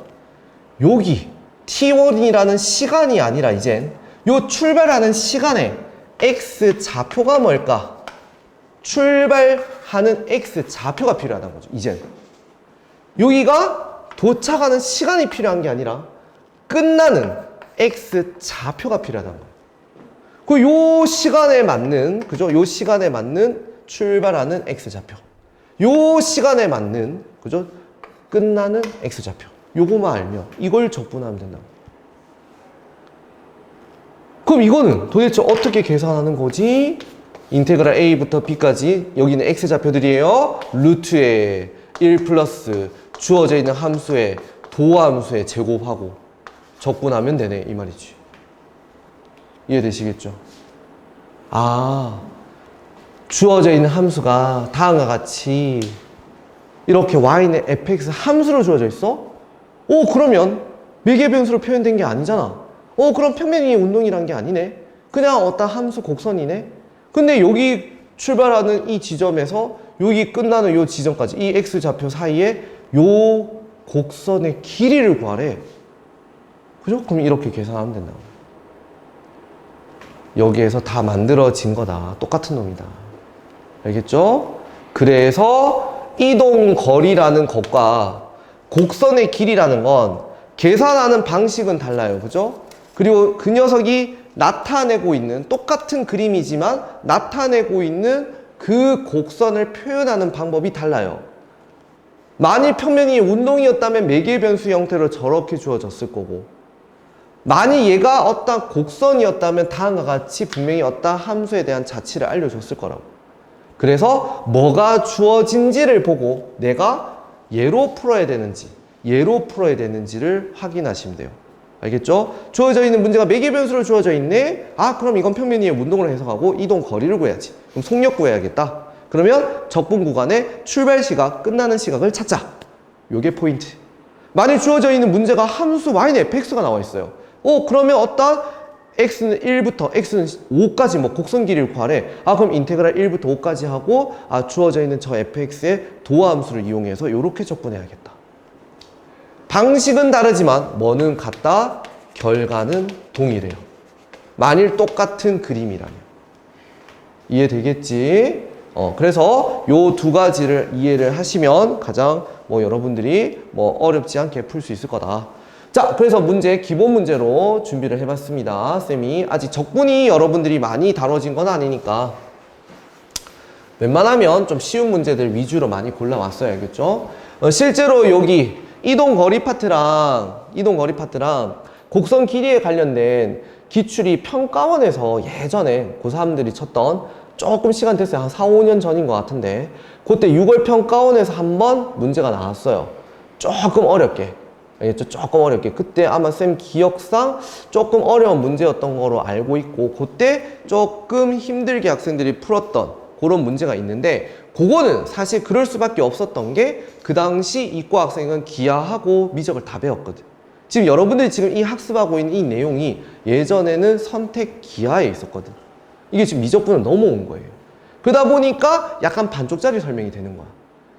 여기 t1이라는 시간이 아니라 이젠 요 출발하는 시간에 x 좌표가 뭘까? 출발하는 x 좌표가 필요하다는 거죠. 이젠 여기가 도착하는 시간이 필요한 게 아니라 끝나는 x 좌표가 필요하다는 거예요. 그 요 시간에 맞는, 그죠? 요 시간에 맞는 출발하는 x 좌표, 요 시간에 맞는, 그죠? 끝나는 x 좌표, 요거만 알면 이걸 적분하면 된다고. 그럼 이거는 도대체 어떻게 계산하는 거지? 인테그랄 a부터 b까지, 여기는 x 좌표들이에요. 루트에 1 플러스 주어져 있는 함수에 도함수에 제곱하고 적분하면 되네, 이 말이지. 이해되시겠죠? 아, 주어져 있는 함수가 다음과 같이 이렇게 y는 fx 함수로 주어져 있어? 오, 그러면 매개 변수로 표현된 게 아니잖아. 그럼 평면이 운동이란 게 아니네. 그냥 어떤 함수 곡선이네. 근데 여기 출발하는 이 지점에서 여기 끝나는 이 지점까지 이 x 좌표 사이에 요 곡선의 길이를 구하래. 그죠? 그럼 이렇게 계산하면 된다고. 여기에서 다 만들어진 거다. 똑같은 놈이다. 알겠죠? 그래서 이동거리라는 것과 곡선의 길이라는 건 계산하는 방식은 달라요. 그죠? 그리고 그 녀석이 나타내고 있는, 똑같은 그림이지만 나타내고 있는 그 곡선을 표현하는 방법이 달라요. 만일 평면이 운동이었다면 매개 변수 형태로 저렇게 주어졌을 거고, 만일 얘가 어떤 곡선이었다면 다음과 같이 분명히 어떤 함수에 대한 자취를 알려줬을 거라고. 그래서 뭐가 주어진지를 보고 내가 얘로 풀어야 되는지 얘로 풀어야 되는지를 확인하시면 돼요. 알겠죠? 주어져 있는 문제가 매개 변수로 주어져 있네. 아, 그럼 이건 평면 위의 운동을 해석하고 이동 거리를 구해야지. 그럼 속력 구해야겠다. 그러면 적분 구간의 출발 시각, 끝나는 시각을 찾자. 요게 포인트. 만일 주어져 있는 문제가 함수 y는 fx가 나와 있어요. 그러면 어떤 x는 1부터 x는 5까지 뭐 곡선 길이를 구하래. 아, 그럼 인테그랄 1부터 5까지 하고, 아, 주어져 있는 저 fx의 도함수를 이용해서 요렇게 적분해야겠다. 방식은 다르지만 뭐는 같다, 결과는 동일해요. 만일 똑같은 그림이라면. 이해되겠지? 그래서 요 두 가지를 이해를 하시면 가장 뭐 여러분들이 뭐 어렵지 않게 풀 수 있을 거다. 자, 그래서 문제, 기본 문제로 준비를 해봤습니다. 쌤이 아직 적분이 여러분들이 많이 다뤄진 건 아니니까 웬만하면 좀 쉬운 문제들 위주로 많이 골라왔어요. 알겠죠? 실제로 여기 이동거리 파트랑 곡선 길이에 관련된 기출이 평가원에서 예전에 고3들이 쳤던, 조금 시간 됐어요. 한 4, 5년 전인 것 같은데, 그때 6월 평가원에서 한번 문제가 나왔어요. 조금 어렵게. 알겠죠? 조금 어렵게. 그때 아마 쌤 기억상 조금 어려운 문제였던 거로 알고 있고, 그때 조금 힘들게 학생들이 풀었던 그런 문제가 있는데 그거는 사실 그럴 수밖에 없었던 게 그 당시 이과 학생은 기하하고 미적을 다 배웠거든. 지금 여러분들이 지금 이 학습하고 있는 이 내용이 예전에는 선택 기하에 있었거든. 이게 지금 미적분으로 넘어온 거예요. 그러다 보니까 약간 반쪽짜리 설명이 되는 거야.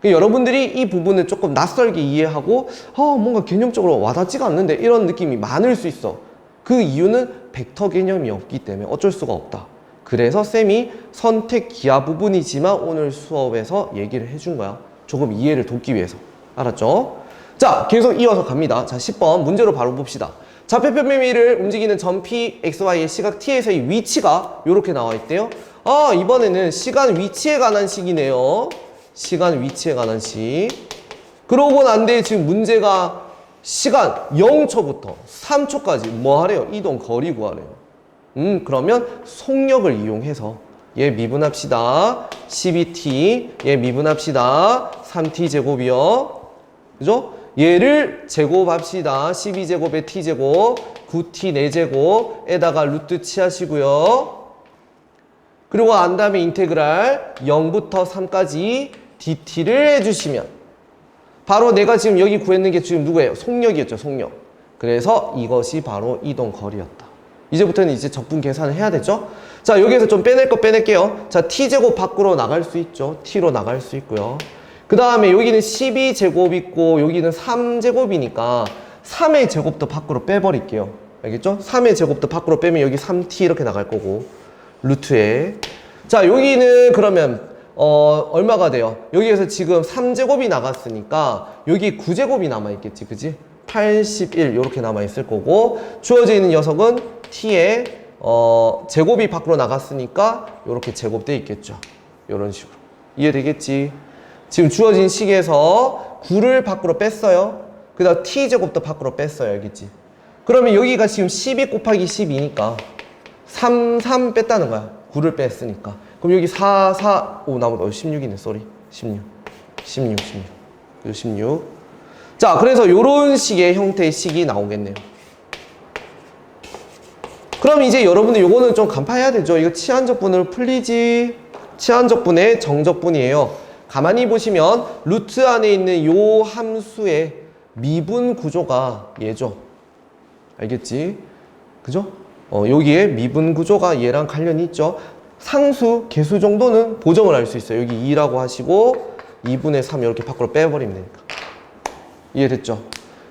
그러니까 여러분들이 이 부분을 조금 낯설게 이해하고 뭔가 개념적으로 와닿지가 않는데 이런 느낌이 많을 수 있어. 그 이유는 벡터 개념이 없기 때문에 어쩔 수가 없다. 그래서 쌤이 선택 기하 부분이지만 오늘 수업에서 얘기를 해준 거야. 조금 이해를 돕기 위해서. 알았죠? 자, 계속 이어서 갑니다. 자, 10번 문제로 바로 봅시다. 좌표편 매미를 움직이는 점 P, XY의 시각 T에서의 위치가 이렇게 나와 있대요. 이번에는 시간 위치에 관한 식이네요. 시간 위치에 관한 식. 그러고 난 뒤에 지금 문제가 시간 0초부터 3초까지 뭐 하래요? 이동 거리 구하래요. 그러면 속력을 이용해서 얘 미분합시다. 12t 얘 미분합시다. 3t 제곱이요. 그죠? 얘를 제곱합시다. 12제곱에 t제곱 9t 4제곱에다가 루트 취하시고요. 그리고 안 다음에 인테그랄 0부터 3까지 dt를 해주시면 바로 내가 지금 여기 구했는 게 지금 누구예요? 속력이었죠. 속력. 그래서 이것이 바로 이동 거리였다. 이제부터는 이제 적분 계산을 해야 되죠. 자, 여기에서 좀 빼낼 거 빼낼게요. 자, t제곱 밖으로 나갈 수 있죠. t로 나갈 수 있고요. 그 다음에 여기는 12제곱 있고 여기는 3제곱이니까 3의 제곱도 밖으로 빼버릴게요. 알겠죠? 3의 제곱도 밖으로 빼면 여기 3t 이렇게 나갈 거고 루트에. 자, 여기는 그러면 얼마가 돼요? 여기에서 지금 3제곱이 나갔으니까 여기 9제곱이 남아있겠지, 그지? 81 이렇게 남아있을 거고 주어져 있는 녀석은 t에 제곱이 밖으로 나갔으니까 이렇게 제곱돼 있겠죠. 이런 식으로. 이해되겠지? 지금 주어진 식에서 9를 밖으로 뺐어요. 그 다음 t제곱도 밖으로 뺐어요. 알겠지? 그러면 여기가 지금 12 곱하기 12니까 3 뺐다는 거야. 9를 뺐으니까. 그럼 여기 4 나머지 16이네. 쏘리. 16. 그리고 16. 자, 그래서 요런 식의 형태의 식이 나오겠네요. 그럼 이제 여러분들 요거는 좀 간파해야 되죠. 이거 치환적분으로 풀리지. 치환적분의 정적분이에요. 가만히 보시면 루트 안에 있는 요 함수의 미분 구조가 얘죠. 알겠지? 그죠? 여기에 미분 구조가 얘랑 관련이 있죠. 상수, 개수 정도는 보정을 할 수 있어요. 여기 2라고 하시고 2분의 3 이렇게 밖으로 빼버리면 되니까. 이해됐죠?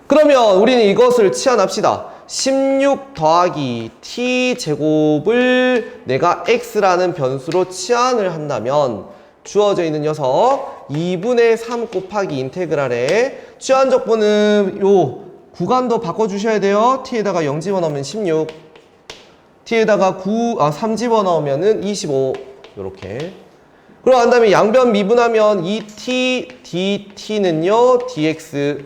그러면 우리는 이것을 치환합시다. 16 더하기 t제곱을 내가 x라는 변수로 치환을 한다면 주어져 있는 녀석 2분의 3 곱하기 인테그랄에 치환적분은 요 구간도 바꿔주셔야 돼요. t에다가 0 집어넣으면 16 t에다가 3 집어넣으면 25 요렇게. 그리고 난 다음에 양변 미분하면 2t dt는요 dx.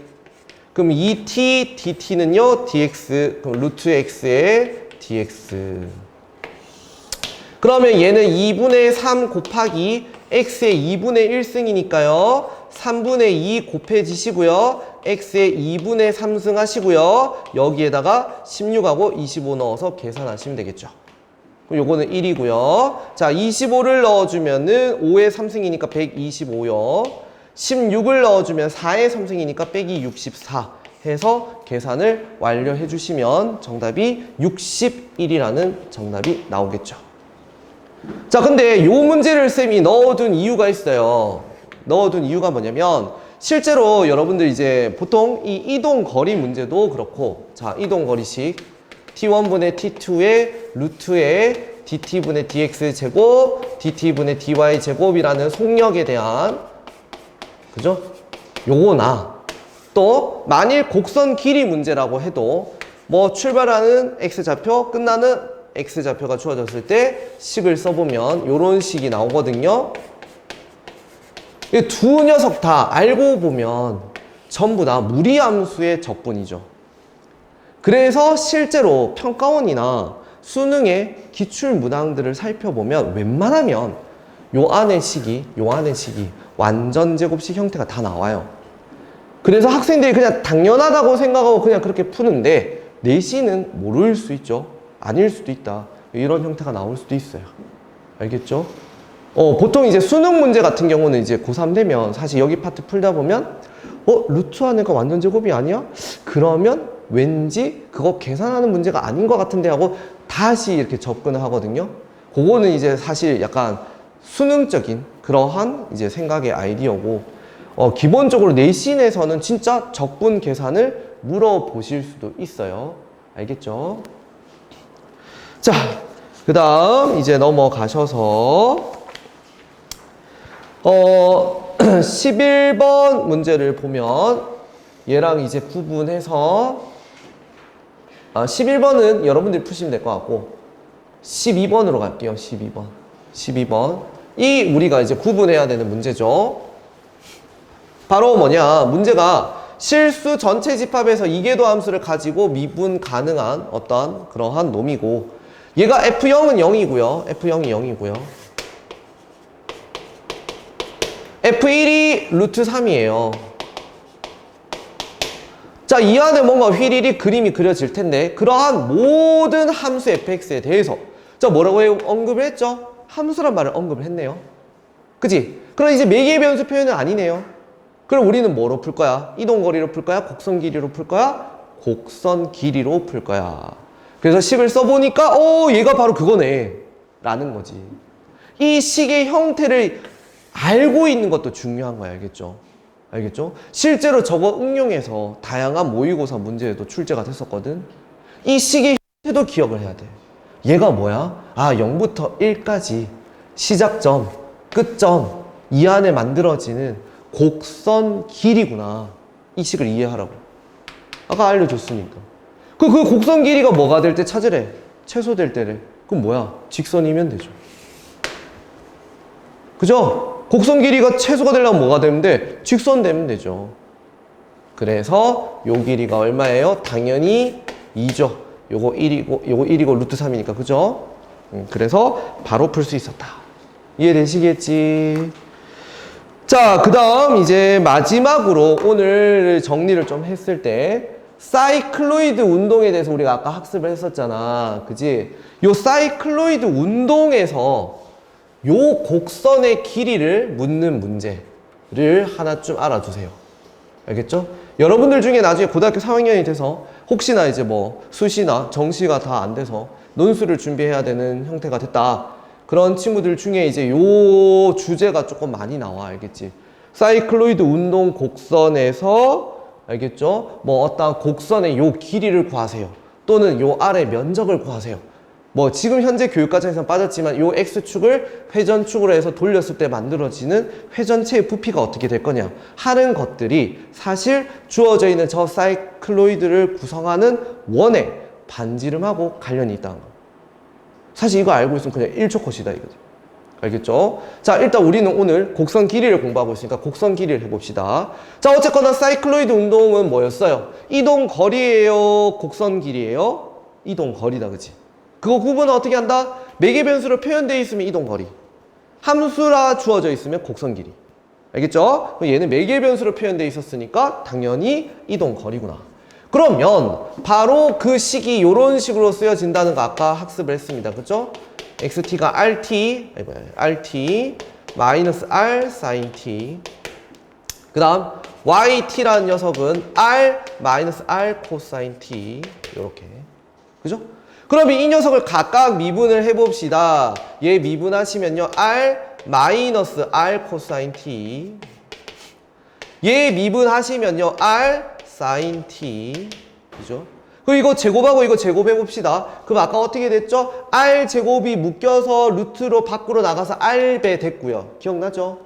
그럼 2t dt는요 dx. 그럼 루트 x의 dx. 그러면 얘는 2분의 3 곱하기 x의 2분의 1승이니까요 3분의 2 곱해지시고요 x의 2분의 3승 하시고요 여기에다가 16하고 25 넣어서 계산하시면 되겠죠. 그럼 요거는 1이고요. 자, 25를 넣어주면은 5의 3승이니까 125요. 16을 넣어주면 4의 3승이니까 빼기 64 해서 계산을 완료해 주시면 정답이 61이라는 정답이 나오겠죠. 자, 근데 요 문제를 쌤이 넣어둔 이유가 있어요. 넣어둔 이유가 뭐냐면 실제로 여러분들 이제 보통 이 이동거리 문제도 그렇고 자, 이동거리식 t1분의 t2의 루트의 dt분의 dx 제곱 dt분의 dy 제곱이라는 속력에 대한 그죠? 요거나 또 만일 곡선 길이 문제라고 해도 뭐 출발하는 x좌표 끝나는 x좌표가 주어졌을 때 식을 써보면 요런 식이 나오거든요. 이 두 녀석 다 알고 보면 전부 다 무리함수의 적분이죠. 그래서 실제로 평가원이나 수능의 기출문항들을 살펴보면 웬만하면 요 안의 식이 완전 제곱식 형태가 다 나와요. 그래서 학생들이 그냥 당연하다고 생각하고 그냥 그렇게 푸는데 내신은 모를 수 있죠. 아닐 수도 있다. 이런 형태가 나올 수도 있어요. 알겠죠? 보통 이제 수능 문제 같은 경우는 이제 고3 되면 사실 여기 파트 풀다 보면 루트 안에가 완전 제곱이 아니야? 그러면 왠지 그거 계산하는 문제가 아닌 것 같은데 하고 다시 이렇게 접근을 하거든요. 그거는 이제 사실 약간 수능적인 그러한 이제 생각의 아이디어고, 기본적으로 내신에서는 진짜 적분 계산을 물어보실 수도 있어요. 알겠죠? 자, 그 다음 이제 넘어가셔서 11번 문제를 보면 얘랑 이제 구분해서 11번은 여러분들이 푸시면 될 것 같고 12번으로 갈게요. 12번 이 우리가 이제 구분해야 되는 문제죠. 바로 뭐냐, 문제가 실수 전체 집합에서 이계도 함수를 가지고 미분 가능한 어떤 그러한 놈이고, 얘가 F0은 0이고요. F0이 0이고요. F1이 루트 3이에요. 자, 이 안에 뭔가 휘리리 그림이 그려질 텐데, 그러한 모든 함수 fx에 대해서 자, 뭐라고 언급을 했죠? 함수란 말을 언급을 했네요. 그치? 그럼 이제 매개의 변수 표현은 아니네요. 그럼 우리는 뭐로 풀 거야? 이동거리로 풀 거야? 곡선 길이로 풀 거야? 곡선 길이로 풀 거야. 그래서 식을 써보니까 얘가 바로 그거네 라는 거지. 이 식의 형태를 알고 있는 것도 중요한 거야. 알겠죠? 알겠죠? 실제로 저거 응용해서 다양한 모의고사 문제에도 출제가 됐었거든. 이 식의 형태도 기억을 해야 돼. 얘가 뭐야? 0부터 1까지 시작점, 끝점 이 안에 만들어지는 곡선 길이구나. 이 식을 이해하라고. 아까 알려줬으니까. 그 곡선 길이가 뭐가 될 때 찾으래? 최소될 때래. 그럼 뭐야? 직선이면 되죠. 그죠? 곡선 길이가 최소가 되려면 뭐가 되면 돼? 직선 되면 되죠. 그래서 요 길이가 얼마예요? 당연히 2죠. 요거 1이고 루트 3이니까. 그죠? 그래서 바로 풀 수 있었다. 이해되시겠지? 자, 그 다음 이제 마지막으로 오늘 정리를 좀 했을 때 사이클로이드 운동에 대해서 우리가 아까 학습을 했었잖아. 그지? 요 사이클로이드 운동에서 요 곡선의 길이를 묻는 문제를 하나쯤 알아두세요. 알겠죠? 여러분들 중에 나중에 고등학교 3학년이 돼서 혹시나 이제 뭐 수시나 정시가 다 안 돼서 논술을 준비해야 되는 형태가 됐다. 그런 친구들 중에 이제 요 주제가 조금 많이 나와. 알겠지? 사이클로이드 운동 곡선에서 알겠죠? 뭐 어떤 곡선의 요 길이를 구하세요. 또는 요 아래 면적을 구하세요. 뭐 지금 현재 교육과정에서는 빠졌지만 요 X축을 회전축으로 해서 돌렸을 때 만들어지는 회전체의 부피가 어떻게 될 거냐 하는 것들이 사실 주어져 있는 저 사이클로이드를 구성하는 원의 반지름하고 관련이 있다는 거. 사실 이거 알고 있으면 그냥 1초 컷이다 이거지. 알겠죠? 자, 일단 우리는 오늘 곡선 길이를 공부하고 있으니까 곡선 길이를 해봅시다. 자, 어쨌거나 사이클로이드 운동은 뭐였어요? 이동 거리예요? 곡선 길이예요? 이동 거리다, 그치? 그거 구분은 어떻게 한다? 매개 변수로 표현되어 있으면 이동 거리, 함수라 주어져 있으면 곡선 길이. 알겠죠? 얘는 매개 변수로 표현되어 있었으니까 당연히 이동 거리구나. 그러면 바로 그 식이 이런 식으로 쓰여진다는 거 아까 학습을 했습니다. 그죠? xt가 rt 마이너스 r sin t, 그 다음 yt라는 녀석은 r 마이너스 r 코사인 t, 요렇게. 그죠? 그러면 이 녀석을 각각 미분을 해봅시다. 얘 미분하시면요, r 마이너스 r 코사인 t, 얘 미분하시면요, r sin t. 그죠? 그리고 이거 제곱하고 이거 제곱해봅시다. 그럼 아까 어떻게 됐죠? r 제곱이 묶여서 루트로 밖으로 나가서 r배 됐고요. 기억나죠?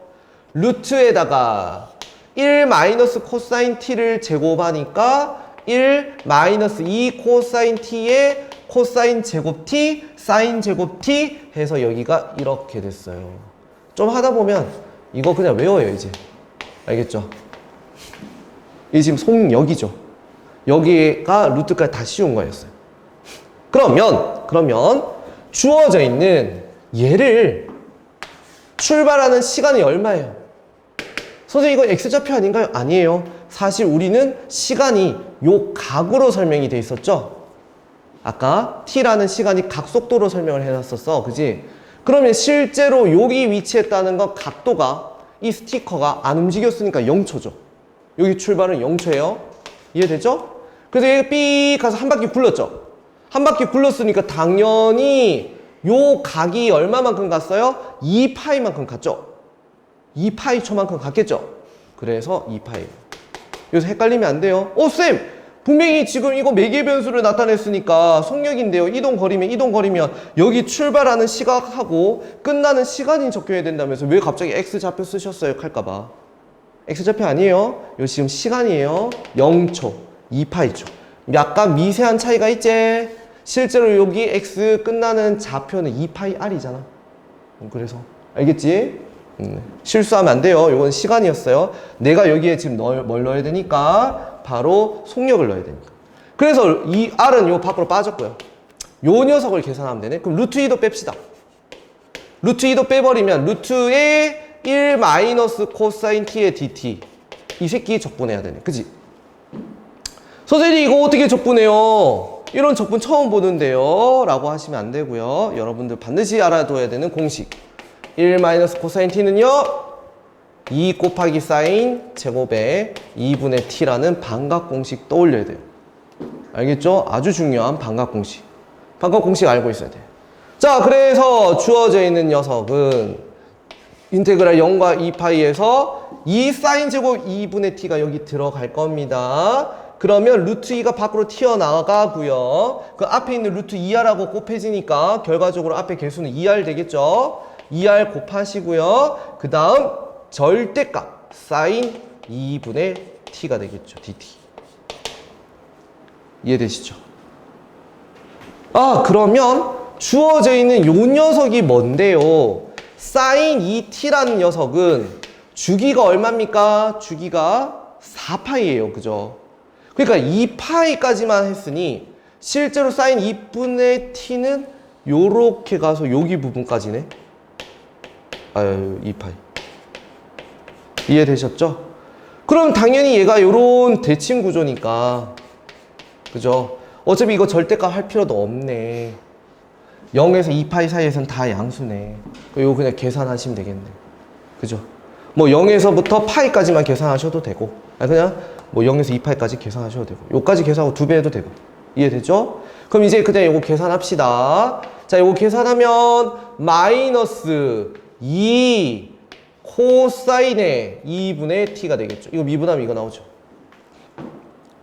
루트에다가 1 마이너스 코사인 t를 제곱하니까 1 마이너스 2 코사인 t에 코사인 제곱 t, 사인 제곱 t 해서 여기가 이렇게 됐어요. 좀 하다 보면 이거 그냥 외워요, 이제. 알겠죠? 이게 지금 속력이죠. 여기가 루트까지 다 씌운 거였어요. 그러면 주어져 있는 얘를 출발하는 시간이 얼마예요? 선생님 이거 x좌표 아닌가요? 아니에요. 사실 우리는 시간이 요 각으로 설명이 돼 있었죠? 아까 t라는 시간이 각속도로 설명을 해놨었어. 그지? 그러면 실제로 여기 위치했다는 건 각도가 이 스티커가 안 움직였으니까 0초죠. 여기 출발은 0초예요. 이해되죠? 그래서 얘가 삐 가서 한 바퀴 굴렀죠. 한 바퀴 굴렀으니까 당연히 요 각이 얼마만큼 갔어요? 2파이만큼 갔죠. 2파이 초만큼 갔겠죠. 그래서 2파이. 여기서 헷갈리면 안 돼요. 쌤! 분명히 지금 이거 매개 변수를 나타냈으니까 속력인데요. 이동거리면 여기 출발하는 시각하고 끝나는 시간이 적혀야 된다면서 왜 갑자기 X좌표 쓰셨어요? 할까봐. X좌표 아니에요. 이거 지금 시간이에요. 0초, 2파이초. 약간 미세한 차이가 있지? 실제로 여기 X 끝나는 좌표는 2파이 R이잖아. 그래서 알겠지? 실수하면 안 돼요. 이건 시간이었어요. 내가 여기에 지금 뭘 넣어야 되니까 바로 속력을 넣어야 되니까. 그래서 이 R은 요 밖으로 빠졌고요. 요 녀석을 계산하면 되네. 그럼 루트 2도 뺍시다. 루트 2도 빼버리면 루트에 1 마이너스 코사인 t의 dt 이 새끼 적분해야 되네. 그지? 선생님 이거 어떻게 적분해요? 이런 적분 처음 보는데요 라고 하시면 안 되고요. 여러분들 반드시 알아둬야 되는 공식 1 마이너스 코사인 t는요 2 곱하기 사인 제곱에 2분의 t라는 반각 공식 떠올려야 돼요. 알겠죠? 아주 중요한 반각 공식. 반각 공식 알고 있어야 돼요. 자, 그래서 주어져 있는 녀석은 인테그랄 0과 2파이에서 2 사인 제곱 2분의 t가 여기 들어갈 겁니다. 그러면 루트 2가 밖으로 튀어나가고요. 그 앞에 있는 루트 2r하고 곱해지니까 결과적으로 앞에 개수는 2r 되겠죠. 2r 곱하시고요. 그 다음 절대값 사인 2분의 t가 되겠죠. dt. 이해되시죠? 그러면 주어져 있는 요 녀석이 뭔데요? 사인 2t라는 녀석은 주기가 얼마입니까? 주기가 4파이예요. 그죠? 그러니까 2파이까지만 했으니 실제로 사인 2분의 t는 요렇게 가서 여기 부분까지네. 2파이. 이해되셨죠? 그럼 당연히 얘가 요런 대칭 구조니까 그죠? 어차피 이거 절대값 할 필요도 없네. 0에서 2파이 사이에서는 다 양수네. 이거 그냥 계산하시면 되겠네. 그죠? 뭐 0에서부터 파이까지만 계산하셔도 되고 그냥 뭐 0에서 2파이까지 계산하셔도 되고 요까지 계산하고 2배 해도 되고. 이해됐죠? 그럼 이제 그냥 요거 계산합시다. 자, 요거 계산하면 마이너스 2 코사인의 2분의 t가 되겠죠. 이거 미분하면 이거 나오죠.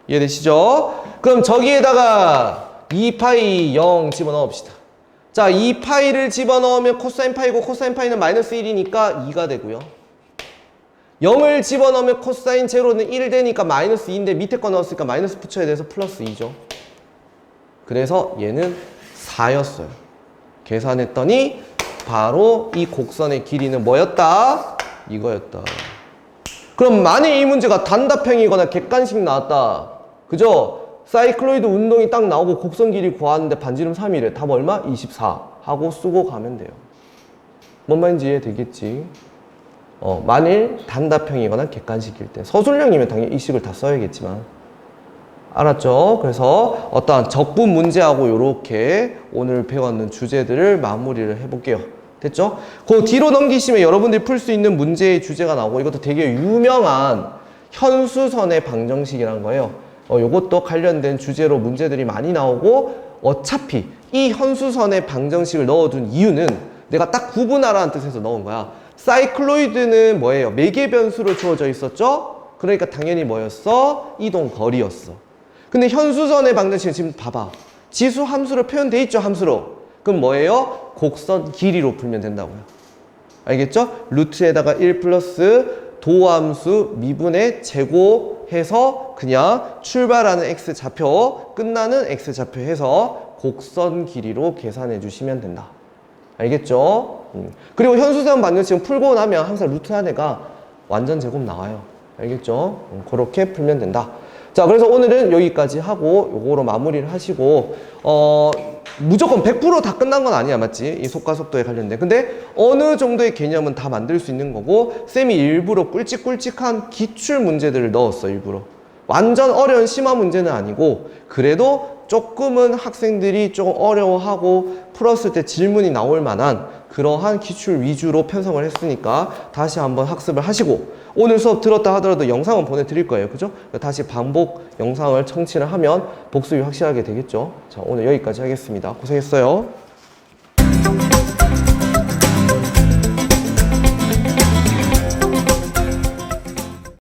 이해되시죠? 그럼 저기에다가 2파이 0 집어넣읍시다. 자, 2파이를 집어넣으면 코사인 파이고 코사인 파이는 마이너스 1이니까 2가 되고요. 0을 집어넣으면 코사인 제로는 1 되니까 마이너스 2인데 밑에 거 넣었으니까 마이너스 붙여야 돼서 플러스 2죠. 그래서 얘는 4였어요. 계산했더니 바로 이 곡선의 길이는 뭐였다? 이거였다. 그럼 만일 이 문제가 단답형이거나 객관식 나왔다. 그죠? 사이클로이드 운동이 딱 나오고 곡선 길이 구하는데 반지름 3이래. 답 얼마? 24 하고 쓰고 가면 돼요. 뭔 말인지 이해되겠지? 만일 단답형이거나 객관식일 때. 서술형이면 당연히 이 식을 다 써야겠지만. 알았죠? 그래서 어떠한 적분 문제하고 요렇게 오늘 배웠는 주제들을 마무리를 해볼게요. 됐죠? 그 뒤로 넘기시면 여러분들이 풀 수 있는 문제의 주제가 나오고 이것도 되게 유명한 현수선의 방정식이라는 거예요. 요것도 관련된 주제로 문제들이 많이 나오고 어차피 이 현수선의 방정식을 넣어둔 이유는 내가 딱 구분하라는 뜻에서 넣은 거야. 사이클로이드는 뭐예요? 매개 변수로 주어져 있었죠? 그러니까 당연히 뭐였어? 이동 거리였어. 근데 현수선의 방정식은 지금 봐봐. 지수 함수로 표현돼 있죠? 함수로. 그럼 뭐예요? 곡선 길이로 풀면 된다고요. 알겠죠? 루트에다가 1 플러스 도함수 미분의 제곱해서 그냥 출발하는 x좌표 끝나는 x좌표 해서 곡선 길이로 계산해 주시면 된다. 알겠죠? 그리고 현수선 방정식은 풀고 나면 항상 루트 안에가 완전 제곱 나와요. 알겠죠? 그렇게 풀면 된다. 자, 그래서 오늘은 여기까지 하고 요거로 마무리를 하시고 무조건 100% 다 끝난 건 아니야. 맞지? 이 속과 속도에 관련된. 근데 어느 정도의 개념은 다 만들 수 있는 거고 쌤이 일부러 꿀찍꿀찍한 기출 문제들을 넣었어. 일부러. 완전 어려운 심화 문제는 아니고 그래도 조금은 학생들이 조금 어려워하고 풀었을 때 질문이 나올 만한 그러한 기출 위주로 편성을 했으니까 다시 한번 학습을 하시고, 오늘 수업 들었다 하더라도 영상은 보내드릴 거예요. 그죠? 다시 반복 영상을 청취를 하면 복습이 확실하게 되겠죠. 자, 오늘 여기까지 하겠습니다. 고생했어요.